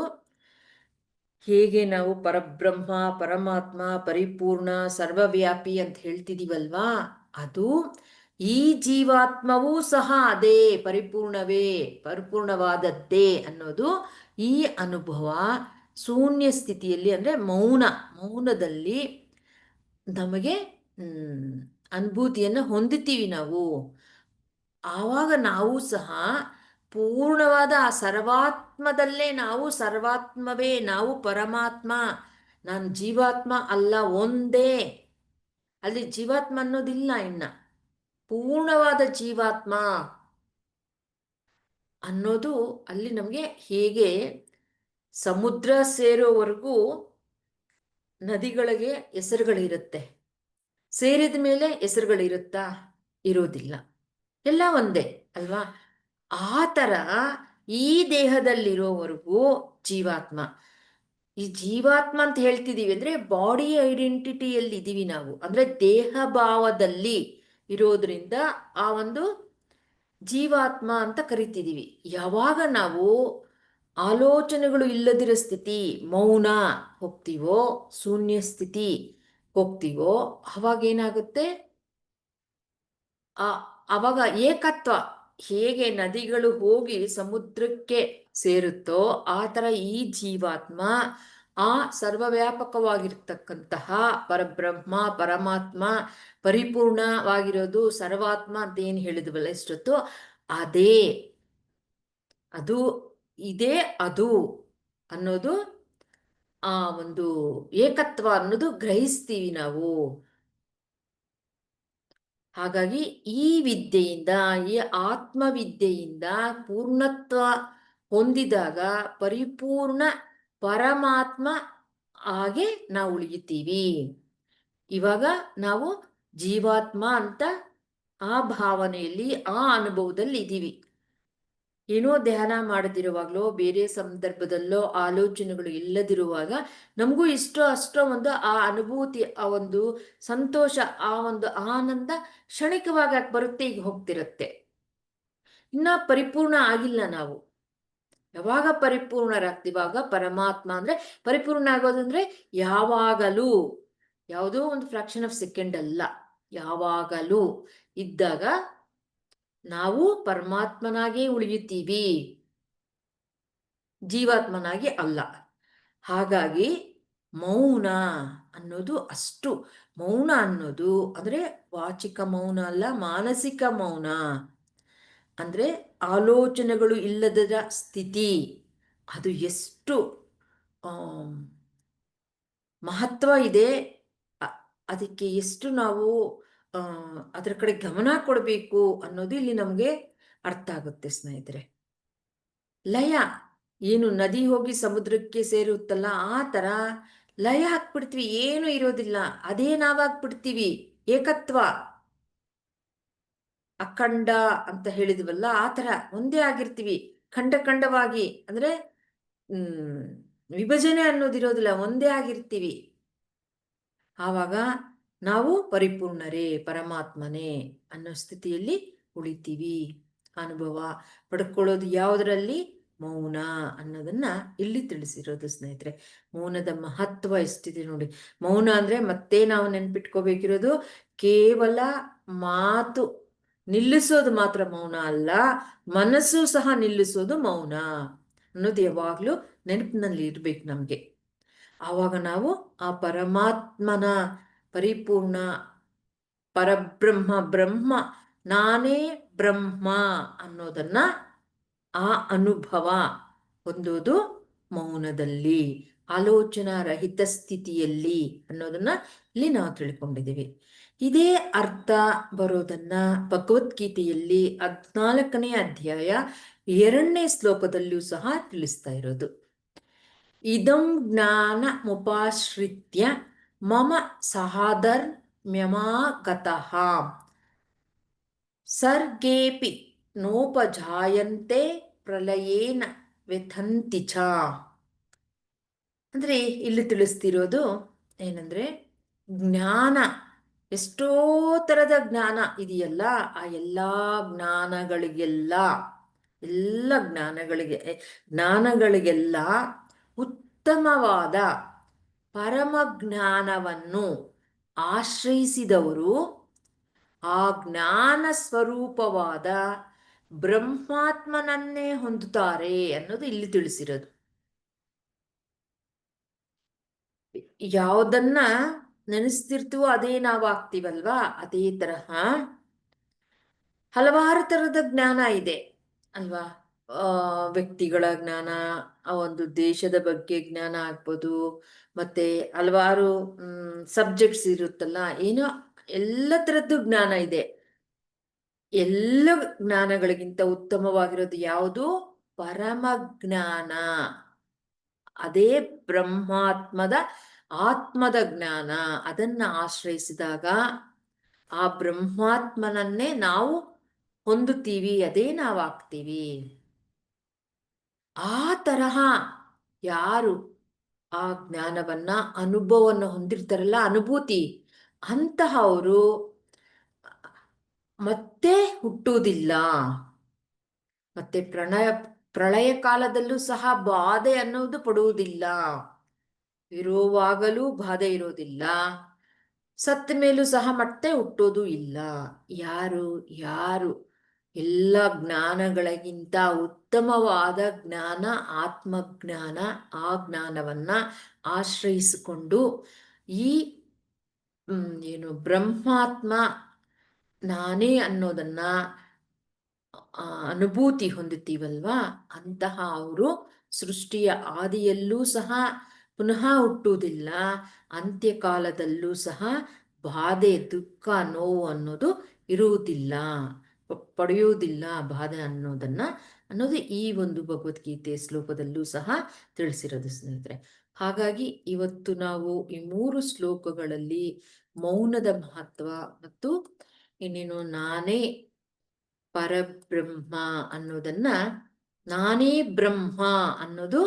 ಹೇಗೆ ನಾವು ಪರಬ್ರಹ್ಮ ಪರಮಾತ್ಮ ಪರಿಪೂರ್ಣ ಸರ್ವವ್ಯಾಪಿ ಅಂತ ಹೇಳ್ತಿದೀವಲ್ವಾ, ಅದು ಈ ಜೀವಾತ್ಮವೂ ಸಹ ಅದೇ ಪರಿಪೂರ್ಣವಾದದ್ದೇ ಅನ್ನೋದು ಈ ಅನುಭವ ಶೂನ್ಯ ಸ್ಥಿತಿಯಲ್ಲಿ, ಅಂದ್ರೆ ಮೌನದಲ್ಲಿ ನಮಗೆ ಅನುಭೂತಿಯನ್ನು ಹೊಂದುತ್ತೀವಿ ನಾವು. ಆವಾಗ ನಾವು ಸಹ ಪೂರ್ಣವಾದ ಆ ಸರ್ವಾತ್ಮದಲ್ಲೇ, ನಾವು ಸರ್ವಾತ್ಮವೇ, ನಾವು ಪರಮಾತ್ಮ, ನಾನು ಜೀವಾತ್ಮ ಅಲ್ಲ, ಒಂದೇ. ಅಲ್ಲಿ ಜೀವಾತ್ಮ ಅನ್ನೋದಿಲ್ಲ, ಇನ್ನ ಪೂರ್ಣವಾದ ಜೀವಾತ್ಮ ಅನ್ನೋದು ಅಲ್ಲಿ ನಮಗೆ. ಹೇಗೆ ಸಮುದ್ರ ಸೇರೋವರೆಗೂ ನದಿಗಳಿಗೆ ಹೆಸರುಗಳಿರುತ್ತೆ, ಸೇರಿದ ಮೇಲೆ ಹೆಸರುಗಳಿರುತ್ತಾ? ಇರೋದಿಲ್ಲ, ಎಲ್ಲ ಒಂದೇ ಅಲ್ವಾ? ಆ ಥರ ಈ ದೇಹದಲ್ಲಿರೋವರೆಗೂ ಜೀವಾತ್ಮ. ಈ ಜೀವಾತ್ಮ ಅಂತ ಹೇಳ್ತಿದೀವಿ ಅಂದ್ರೆ ಬಾಡಿ ಐಡೆಂಟಿಟಿಯಲ್ಲಿ ಇದ್ದೀವಿ ನಾವು, ಅಂದ್ರೆ ದೇಹ ಭಾವದಲ್ಲಿ ಇರೋದ್ರಿಂದ ಆ ಒಂದು ಜೀವಾತ್ಮ ಅಂತ ಕರಿತಿದೀವಿ. ಯಾವಾಗ ನಾವು ಆಲೋಚನೆಗಳು ಇಲ್ಲದಿರೋ ಸ್ಥಿತಿ, ಮೌನ ಹೋಗ್ತೀವೋ, ಶೂನ್ಯ ಸ್ಥಿತಿ ಹೋಗ್ತೀವೋ, ಅವಾಗ ಏನಾಗುತ್ತೆ? ಅವಾಗ ಏಕತ್ವ, ಹೇಗೆ ನದಿಗಳು ಹೋಗಿ ಸಮುದ್ರಕ್ಕೆ ಸೇರುತ್ತೋ ಆ ಥರ ಈ ಜೀವಾತ್ಮ ಆ ಸರ್ವವ್ಯಾಪಕವಾಗಿರ್ತಕ್ಕಂತಹ ಪರಬ್ರಹ್ಮ ಪರಮಾತ್ಮ ಪರಿಪೂರ್ಣವಾಗಿರೋದು ಸರ್ವಾತ್ಮ ಅಂತ ಏನು ಹೇಳಿದ್ವಲ್ಲ ಇಷ್ಟೊತ್ತು, ಅದೇ, ಅದು ಇದೇ, ಅದು ಅನ್ನೋದು ಆ ಒಂದು ಏಕತ್ವ ಅನ್ನೋದು ಗ್ರಹಿಸ್ತೀವಿ ನಾವು. ಹಾಗಾಗಿ ಈ ವಿದ್ಯೆಯಿಂದ, ಈ ಆತ್ಮವಿದ್ಯೆಯಿಂದ ಪೂರ್ಣತ್ವ ಹೊಂದಿದಾಗ ಪರಿಪೂರ್ಣ ಪರಮಾತ್ಮ ಹಾಗೆ ನಾವು ಉಳಿಯುತ್ತೀವಿ. ಇವಾಗ ನಾವು ಜೀವಾತ್ಮ ಅಂತ ಆ ಭಾವನೆಯಲ್ಲಿ, ಆ ಅನುಭವದಲ್ಲಿ ಇದ್ದೀವಿ. ಏನೋ ಧ್ಯಾನ ಮಾಡದಿರುವಾಗಲೋ, ಬೇರೆ ಸಂದರ್ಭದಲ್ಲೋ ಆಲೋಚನೆಗಳು ಇಲ್ಲದಿರುವಾಗ ನಮಗೂ ಇಷ್ಟೋ ಅಷ್ಟೋ ಒಂದು ಆ ಅನುಭೂತಿ, ಆ ಒಂದು ಸಂತೋಷ, ಆ ಒಂದು ಆನಂದ ಕ್ಷಣಿಕವಾಗಿ ಬರುತ್ತೆ, ಈಗ ಹೋಗ್ತಿರುತ್ತೆ. ಇನ್ನ ಪರಿಪೂರ್ಣ ಆಗಿಲ್ಲ ನಾವು. ಯಾವಾಗ ಪರಿಪೂರ್ಣರಾಗ್ತಿವಾಗ ಪರಮಾತ್ಮ ಅಂದ್ರೆ ಪರಿಪೂರ್ಣ ಆಗೋದಂದ್ರೆ ಯಾವಾಗಲೂ, ಯಾವುದೋ ಒಂದು ಫ್ರಾಕ್ಷನ್ ಆಫ್ ಸೆಕೆಂಡ್ ಅಲ್ಲ, ಯಾವಾಗಲೂ ಇದ್ದಾಗ ನಾವು ಪರಮಾತ್ಮನಾಗೇ ಉಳಿಯುತ್ತೀವಿ, ಜೀವಾತ್ಮನಾಗಿ ಅಲ್ಲ. ಹಾಗಾಗಿ ಮೌನ ಅನ್ನೋದು ಅಷ್ಟು, ಮೌನ ಅನ್ನೋದು ಅಂದ್ರೆ ವಾಚಿಕ ಮೌನ ಅಲ್ಲ, ಮಾನಸಿಕ ಮೌನ. ಅಂದ್ರೆ ಆಲೋಚನೆಗಳು ಇಲ್ಲದ ಸ್ಥಿತಿ, ಅದು ಎಷ್ಟು ಮಹತ್ವ ಇದೆ, ಅದಕ್ಕೆ ಎಷ್ಟು ನಾವು ಅದರ ಕಡೆ ಗಮನ ಕೊಡಬೇಕು ಅನ್ನೋದು ಇಲ್ಲಿ ನಮಗೆ ಅರ್ಥ ಆಗುತ್ತೆ ಸ್ನೇಹಿತರೆ. ಲಯ, ಏನು ನದಿ ಹೋಗಿ ಸಮುದ್ರಕ್ಕೆ ಸೇರುತ್ತಲ್ಲ ಆ ಥರ ಲಯ ಹಾಕ್ಬಿಡ್ತೀವಿ, ಏನು ಇರೋದಿಲ್ಲ, ಅದೇ ನಾವಾಗ್ಬಿಡ್ತೀವಿ. ಏಕತ್ವ, ಅಖಂಡ ಅಂತ ಹೇಳಿದ್ವಲ್ಲ ಆ ಥರ ಒಂದೇ ಆಗಿರ್ತೀವಿ, ಖಂಡವಾಗಿ. ಅಂದ್ರೆ ವಿಭಜನೆ ಅನ್ನೋದಿರೋದಿಲ್ಲ, ಒಂದೇ ಆಗಿರ್ತೀವಿ. ಆವಾಗ ನಾವು ಪರಿಪೂರ್ಣರೇ, ಪರಮಾತ್ಮನೇ ಅನ್ನೋ ಸ್ಥಿತಿಯಲ್ಲಿ ಉಳಿತೀವಿ. ಅನುಭವ ಪಡ್ಕೊಳ್ಳೋದು ಯಾವುದರಲ್ಲಿ? ಮೌನ ಅನ್ನೋದನ್ನ ಇಲ್ಲಿ ತಿಳಿಸಿರೋದು ಸ್ನೇಹಿತರೆ. ಮೌನದ ಮಹತ್ವ ಎಷ್ಟಿದೆ ನೋಡಿ. ಮೌನ ಅಂದ್ರೆ ಮತ್ತೆ ನಾವು ನೆನ್ಪಿಟ್ಕೋಬೇಕಿರೋದು ಕೇವಲ ಮಾತು ನಿಲ್ಲಿಸೋದು ಮಾತ್ರ ಮೌನ ಅಲ್ಲ, ಮನಸ್ಸು ಸಹ ನಿಲ್ಲಿಸೋದು ಮೌನ ಅನ್ನೋದು ಯಾವಾಗ್ಲೂ ನೆನಪಿನಲ್ಲಿ ಇರ್ಬೇಕು ನಮ್ಗೆ. ಆವಾಗ ನಾವು ಆ ಪರಮಾತ್ಮನ ಪರಿಪೂರ್ಣ ಪರಬ್ರಹ್ಮ, ಬ್ರಹ್ಮ ನಾನೇ ಬ್ರಹ್ಮ ಅನ್ನೋದನ್ನ, ಆ ಅನುಭವ ಹೊಂದೋದು ಮೌನದಲ್ಲಿ, ಆಲೋಚನಾ ರಹಿತ ಸ್ಥಿತಿಯಲ್ಲಿ ಅನ್ನೋದನ್ನ ಇಲ್ಲಿ ನಾವು ತಿಳ್ಕೊಂಡಿದ್ದೀವಿ. ಇದೇ ಅರ್ಥ ಬರೋದನ್ನ ಭಗವದ್ಗೀತೆಯಲ್ಲಿ 14ನೇ ಅಧ್ಯಾಯ 2ನೇ ಶ್ಲೋಕದಲ್ಲಿಯೂ ಸಹ ತಿಳಿಸ್ತಾ ಇರೋದು. ಇದಂ ಜ್ಞಾನ ಮುಪಾಶ್ರಿತ್ಯ ಮಮ ಸಾಧರ್ಮ್ಯಮಾಗತಃ ಸರ್ಗೇಪಿ ನೋಪಜಾಯಂತೆ ಪ್ರಲಯೇನ ವ್ಯಥಂತಿ ಚ. ಅಂದ್ರೆ ಇಲ್ಲಿ ತಿಳಿಸ್ತಿರೋದು ಏನಂದ್ರೆ, ಜ್ಞಾನ, ಎಷ್ಟೋ ಥರದ ಜ್ಞಾನ ಇದೆಯಲ್ಲ, ಆ ಎಲ್ಲ ಜ್ಞಾನಗಳಿಗೆಲ್ಲ, ಎಲ್ಲ ಜ್ಞಾನಗಳಿಗೆಲ್ಲ ಉತ್ತಮವಾದ ಪರಮ ಜ್ಞಾನವನ್ನು ಆಶ್ರಯಿಸಿದವರು ಆ ಜ್ಞಾನ ಸ್ವರೂಪವಾದ ಬ್ರಹ್ಮಾತ್ಮನನ್ನೇ ಹೊಂದುತ್ತಾರೆ ಅನ್ನೋದು ಇಲ್ಲಿ ತಿಳಿಸಿರೋದು. ಯಾವುದನ್ನ ನೆನೆಸ್ತಿರ್ತೀವೋ ಅದೇ ನಾವು ಆಗ್ತೀವಲ್ವಾ, ಅದೇ ತರಹ ಹಲವಾರು ತರದ ಜ್ಞಾನ ಇದೆ ಅಲ್ವಾ. ವ್ಯಕ್ತಿಗಳ ಜ್ಞಾನ, ಆ ಒಂದು ದೇಶದ ಬಗ್ಗೆ ಜ್ಞಾನ ಆಗ್ಬೋದು, ಮತ್ತೆ ಹಲವಾರು ಸಬ್ಜೆಕ್ಟ್ಸ್ ಇರುತ್ತಲ್ಲ, ಏನೋ ಎಲ್ಲ ತರದ್ದು ಜ್ಞಾನ ಇದೆ. ಎಲ್ಲ ಜ್ಞಾನಗಳಿಗಿಂತ ಉತ್ತಮವಾಗಿರೋದು ಯಾವುದು? ಪರಮ ಜ್ಞಾನ. ಅದೇ ಬ್ರಹ್ಮಾತ್ಮದ ಆತ್ಮದ ಜ್ಞಾನ. ಅದನ್ನ ಆಶ್ರಯಿಸಿದಾಗ ಆ ಬ್ರಹ್ಮಾತ್ಮನನ್ನೇ ನಾವು ಹೊಂದುತ್ತೀವಿ, ಅದೇ ನಾವಾಗ್ತೀವಿ. ಆ ತರಹ ಯಾರು ಆ ಜ್ಞಾನವನ್ನ, ಅನುಭವವನ್ನು ಹೊಂದಿರ್ತಾರಲ್ಲ, ಅನುಭೂತಿ, ಅಂತಹವರು ಮತ್ತೆ ಹುಟ್ಟುವುದಿಲ್ಲ. ಮತ್ತೆ ಪ್ರಳಯ ಕಾಲದಲ್ಲೂ ಸಹ ಬಾಧೆ ಅನ್ನೋದು ಪಡುವುದಿಲ್ಲ. ಇರುವಾಗಲೂ ಬಾಧೆ ಇರೋದಿಲ್ಲ, ಸತ್ತ ಮೇಲೂ ಸಹ ಮತ್ತೆ ಹುಟ್ಟೋದು ಇಲ್ಲ. ಯಾರು ಯಾರು ಎಲ್ಲ ಜ್ಞಾನಗಳಿಗಿಂತ ಉತ್ತಮವಾದ ಜ್ಞಾನ ಆತ್ಮಜ್ಞಾನ, ಆ ಜ್ಞಾನವನ್ನ ಆಶ್ರಯಿಸಿಕೊಂಡು ಈ ಏನು ಬ್ರಹ್ಮಾತ್ಮ ನಾನೇ ಅನ್ನೋದನ್ನ ಅನುಭೂತಿ ಹೊಂದುತ್ತೀವಲ್ವಾ, ಅಂತಹ ಅವರು ಸೃಷ್ಟಿಯ ಆದಿಯಲ್ಲೂ ಸಹ ಪುನಃ ಹುಟ್ಟುವುದಿಲ್ಲ, ಅಂತ್ಯಕಾಲದಲ್ಲೂ ಸಹ ಬಾಧೆ, ದುಃಖ, ನೋವು ಅನ್ನೋದು ಇರುವುದಿಲ್ಲ, ಪಡೆಯುವುದಿಲ್ಲ ಬಾಧೆ ಅನ್ನೋದು ಈ ಒಂದು ಭಗವದ್ಗೀತೆ ಶ್ಲೋಕದಲ್ಲೂ ಸಹ ತಿಳಿಸಿರೋದು ಸ್ನೇಹಿತರೆ. ಹಾಗಾಗಿ ಇವತ್ತು ನಾವು ಈ 3 ಶ್ಲೋಕಗಳಲ್ಲಿ ಮೌನದ ಮಹತ್ವ ಮತ್ತು ಇನ್ನೇನು ನಾನೇ ಪರಬ್ರಹ್ಮ ಅನ್ನೋದನ್ನ, ನಾನೇ ಬ್ರಹ್ಮ ಅನ್ನೋದು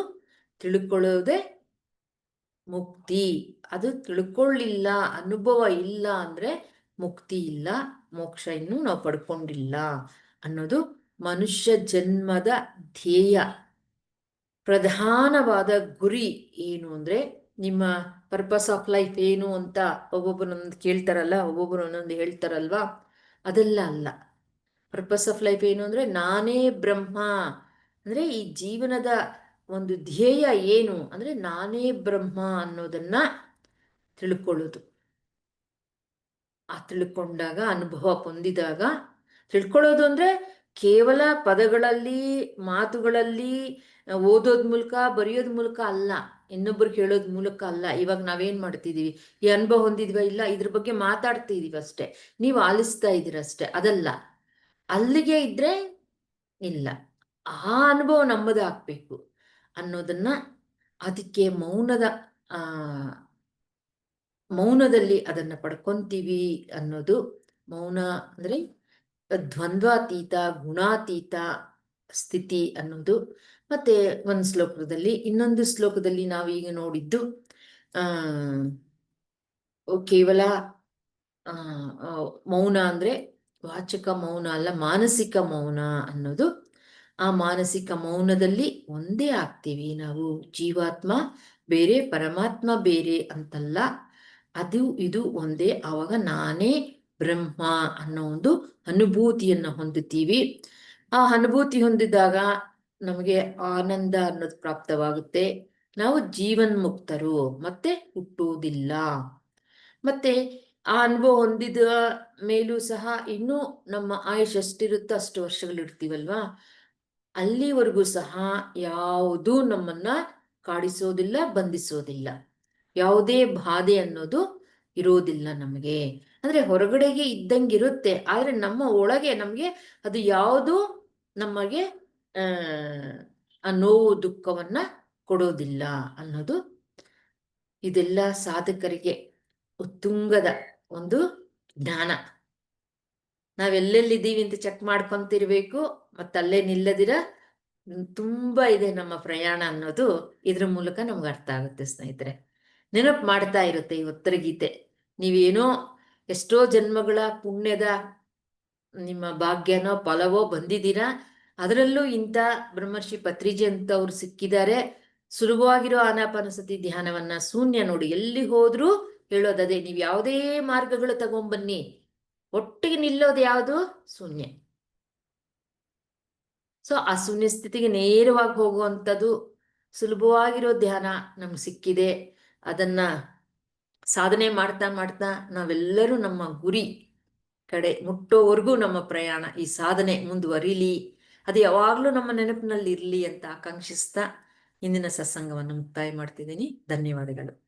ತಿಳ್ಕೊಳ್ಳೋದೇ ಮುಕ್ತಿ. ಅದು ತಿಳ್ಕೊಳ್ಳಿಲ್ಲ, ಅನುಭವ ಇಲ್ಲ ಅಂದ್ರೆ ಮುಕ್ತಿ ಇಲ್ಲ, ಮೋಕ್ಷ ಇನ್ನೂ ನಾವು ಪಡ್ಕೊಂಡಿಲ್ಲ ಅನ್ನೋದು ಮನುಷ್ಯ ಜನ್ಮದ ಧ್ಯೇಯ, ಪ್ರಧಾನವಾದ ಗುರಿ. ಏನು ಅಂದ್ರೆ, ನಿಮ್ಮ ಪರ್ಪಸ್ ಆಫ್ ಲೈಫ್ ಏನು ಅಂತ ಒಬ್ಬೊಬ್ಬರೊಂದು ಕೇಳ್ತಾರಲ್ಲ, ಒಬ್ಬೊಬ್ಬರು ಒಂದೊಂದು ಹೇಳ್ತಾರಲ್ವಾ, ಅದೆಲ್ಲ ಅಲ್ಲ. ಪರ್ಪಸ್ ಆಫ್ ಲೈಫ್ ಏನು ಅಂದ್ರೆ, ನಾನೇ ಬ್ರಹ್ಮ ಅಂದ್ರೆ ಈ ಜೀವನದ ಒಂದು ಧ್ಯೇಯ ಏನು ಅಂದ್ರೆ ನಾನೇ ಬ್ರಹ್ಮ ಅನ್ನೋದನ್ನ ತಿಳ್ಕೊಳ್ಳೋದು. ಆ ತಿಳ್ಕೊಂಡಾಗ, ಅನುಭವ ಹೊಂದಿದಾಗ, ತಿಳ್ಕೊಳ್ಳೋದು ಅಂದ್ರೆ ಕೇವಲ ಪದಗಳಲ್ಲಿ, ಮಾತುಗಳಲ್ಲಿ, ಓದೋದ್ ಮೂಲಕ, ಬರೆಯೋದ್ ಮೂಲಕ ಅಲ್ಲ, ಇನ್ನೊಬ್ರಿಗೆ ಹೇಳೋದ್ ಮೂಲಕ ಅಲ್ಲ. ಇವಾಗ ನಾವೇನ್ ಮಾಡ್ತಿದೀವಿ, ಈ ಅನುಭವ ಹೊಂದಿದ್ವ ಇಲ್ಲ, ಇದ್ರ ಬಗ್ಗೆ ಮಾತಾಡ್ತಿದೀವಿ ಅಷ್ಟೇ, ನೀವು ಆಲಿಸ್ತಾ ಇದೀರಷ್ಟೇ, ಅದಲ್ಲ. ಅಲ್ಲಿಗೆ ಇದ್ರೆ ಇಲ್ಲ, ಆ ಅನುಭವ ನಮ್ಮದಾಗಬೇಕು ಅನ್ನೋದನ್ನ, ಅದಕ್ಕೆ ಮೌನದಲ್ಲಿ ಅದನ್ನ ಪಡ್ಕೊಂತೀವಿ ಅನ್ನೋದು. ಮೌನ ಅಂದ್ರೆ ದ್ವಂದ್ವಾತೀತ, ಗುಣಾತೀತ ಸ್ಥಿತಿ ಅನ್ನೋದು. ಮತ್ತೆ ಒಂದು ಶ್ಲೋಕದಲ್ಲಿ, ಇನ್ನೊಂದು ಶ್ಲೋಕದಲ್ಲಿ ನಾವೀಗ ನೋಡಿದ್ದು ಕೇವಲ ಮೌನ ಅಂದ್ರೆ ವಾಚಕ ಮೌನ ಅಲ್ಲ, ಮಾನಸಿಕ ಮೌನ ಅನ್ನೋದು. ಆ ಮಾನಸಿಕ ಮೌನದಲ್ಲಿ ಒಂದೇ ಆಗ್ತೀವಿ ನಾವು. ಜೀವಾತ್ಮ ಬೇರೆ, ಪರಮಾತ್ಮ ಬೇರೆ ಅಂತಲ್ಲ, ಅದು ಇದು ಒಂದೇ. ಆವಾಗ ನಾನೇ ಬ್ರಹ್ಮ ಅನ್ನೋ ಒಂದು ಅನುಭೂತಿಯನ್ನು ಹೊಂದುತ್ತೀವಿ. ಆ ಅನುಭೂತಿ ಹೊಂದಿದಾಗ ನಮಗೆ ಆನಂದ ಅನ್ನೋದು ಪ್ರಾಪ್ತವಾಗುತ್ತೆ. ನಾವು ಜೀವನ್ಮುಕ್ತರು, ಮತ್ತೆ ಹುಟ್ಟುವುದಿಲ್ಲ. ಮತ್ತೆ ಆ ಅನುಭವ ಹೊಂದಿದ ಮೇಲೂ ಸಹ ಇನ್ನೂ ನಮ್ಮ ಆಯುಷ್ ಎಷ್ಟಿರುತ್ತೋ ಅಷ್ಟು ವರ್ಷಗಳು ಇರ್ತೀವಲ್ವಾ, ಅಲ್ಲಿವರೆಗೂ ಸಹ ಯಾವುದೂ ನಮ್ಮನ್ನ ಕಾಡಿಸೋದಿಲ್ಲ, ಬಂಧಿಸೋದಿಲ್ಲ. ಯಾವುದೇ ಬಾಧೆ ಅನ್ನೋದು ಇರೋದಿಲ್ಲ ನಮಗೆ. ಅಂದ್ರೆ ಹೊರಗಡೆಗೆ ಇದ್ದಂಗಿರುತ್ತೆ, ಆದ್ರೆ ನಮ್ಮ ಒಳಗೆ ನಮಗೆ ಅದು ಯಾವುದು ನಮಗೆ ಆ ನೋವು ದುಃಖವನ್ನ ಕೊಡೋದಿಲ್ಲ ಅನ್ನೋದು ಇದೆಲ್ಲ ಸಾಧಕರಿಗೆ ಉತ್ತುಂಗದ ಒಂದು ಜ್ಞಾನ. ನಾವೆಲ್ಲೆಲ್ಲಿದ್ದೀವಿ ಅಂತ ಚೆಕ್ ಮಾಡ್ಕೊಂತಿರ್ಬೇಕು, ಮತ್ತಲ್ಲೇ ನಿಲ್ಲದಿರ ತುಂಬಾ ಇದೆ ನಮ್ಮ ಪ್ರಯಾಣ ಅನ್ನೋದು ಇದ್ರ ಮೂಲಕ ನಮ್ಗೆ ಅರ್ಥ ಆಗುತ್ತೆ ಸ್ನೇಹಿತರೆ. ನೆನಪು ಮಾಡ್ತಾ ಇರುತ್ತೆ ಈ ಉತ್ತರ ಗೀತೆ. ನೀವೇನೋ ಎಷ್ಟೋ ಜನ್ಮಗಳ ಪುಣ್ಯದ ನಿಮ್ಮ ಭಾಗ್ಯನೋ ಫಲವೋ ಬಂದಿದ್ದೀರಾ, ಅದರಲ್ಲೂ ಇಂಥ ಬ್ರಹ್ಮರ್ಷಿ ಪತ್ರಿಜಿ ಅಂತವ್ರು ಸಿಕ್ಕಿದ್ದಾರೆ. ಸುಲಭವಾಗಿರೋ ಆನಾಪಾನಸತಿ ಧ್ಯಾನವನ್ನ ಶೂನ್ಯ ನೋಡಿ, ಎಲ್ಲಿ ಹೋದ್ರೂ ಹೇಳೋದದೇ, ನೀವು ಯಾವುದೇ ಮಾರ್ಗಗಳು ತಗೊಂಬನ್ನಿ, ಒಟ್ಟಿಗೆ ನಿಲ್ಲೋದು ಯಾವುದು? ಶೂನ್ಯ. ಸೊ ಆ ಶೂನ್ಯ ಸ್ಥಿತಿಗೆ ನೇರವಾಗಿ ಹೋಗುವಂಥದ್ದು ಸುಲಭವಾಗಿರೋ ಧ್ಯಾನ ನಮ್ಗೆ ಸಿಕ್ಕಿದೆ. ಅದನ್ನ ಸಾಧನೆ ಮಾಡ್ತಾ ಮಾಡ್ತಾ ನಾವೆಲ್ಲರೂ ನಮ್ಮ ಗುರಿ ಕಡೆ ಮುಟ್ಟೋವರೆಗೂ ನಮ್ಮ ಪ್ರಯಾಣ, ಈ ಸಾಧನೆ ಮುಂದುವರಿಲಿ, ಅದು ಯಾವಾಗಲೂ ನಮ್ಮ ನೆನಪಿನಲ್ಲಿ ಇರಲಿ ಅಂತ ಆಕಾಂಕ್ಷಿಸ್ತಾ ಇಂದಿನ ಸತ್ಸಂಗವನ್ನು ಮುಕ್ತಾಯ ಮಾಡ್ತಿದ್ದೀನಿ. ಧನ್ಯವಾದಗಳು.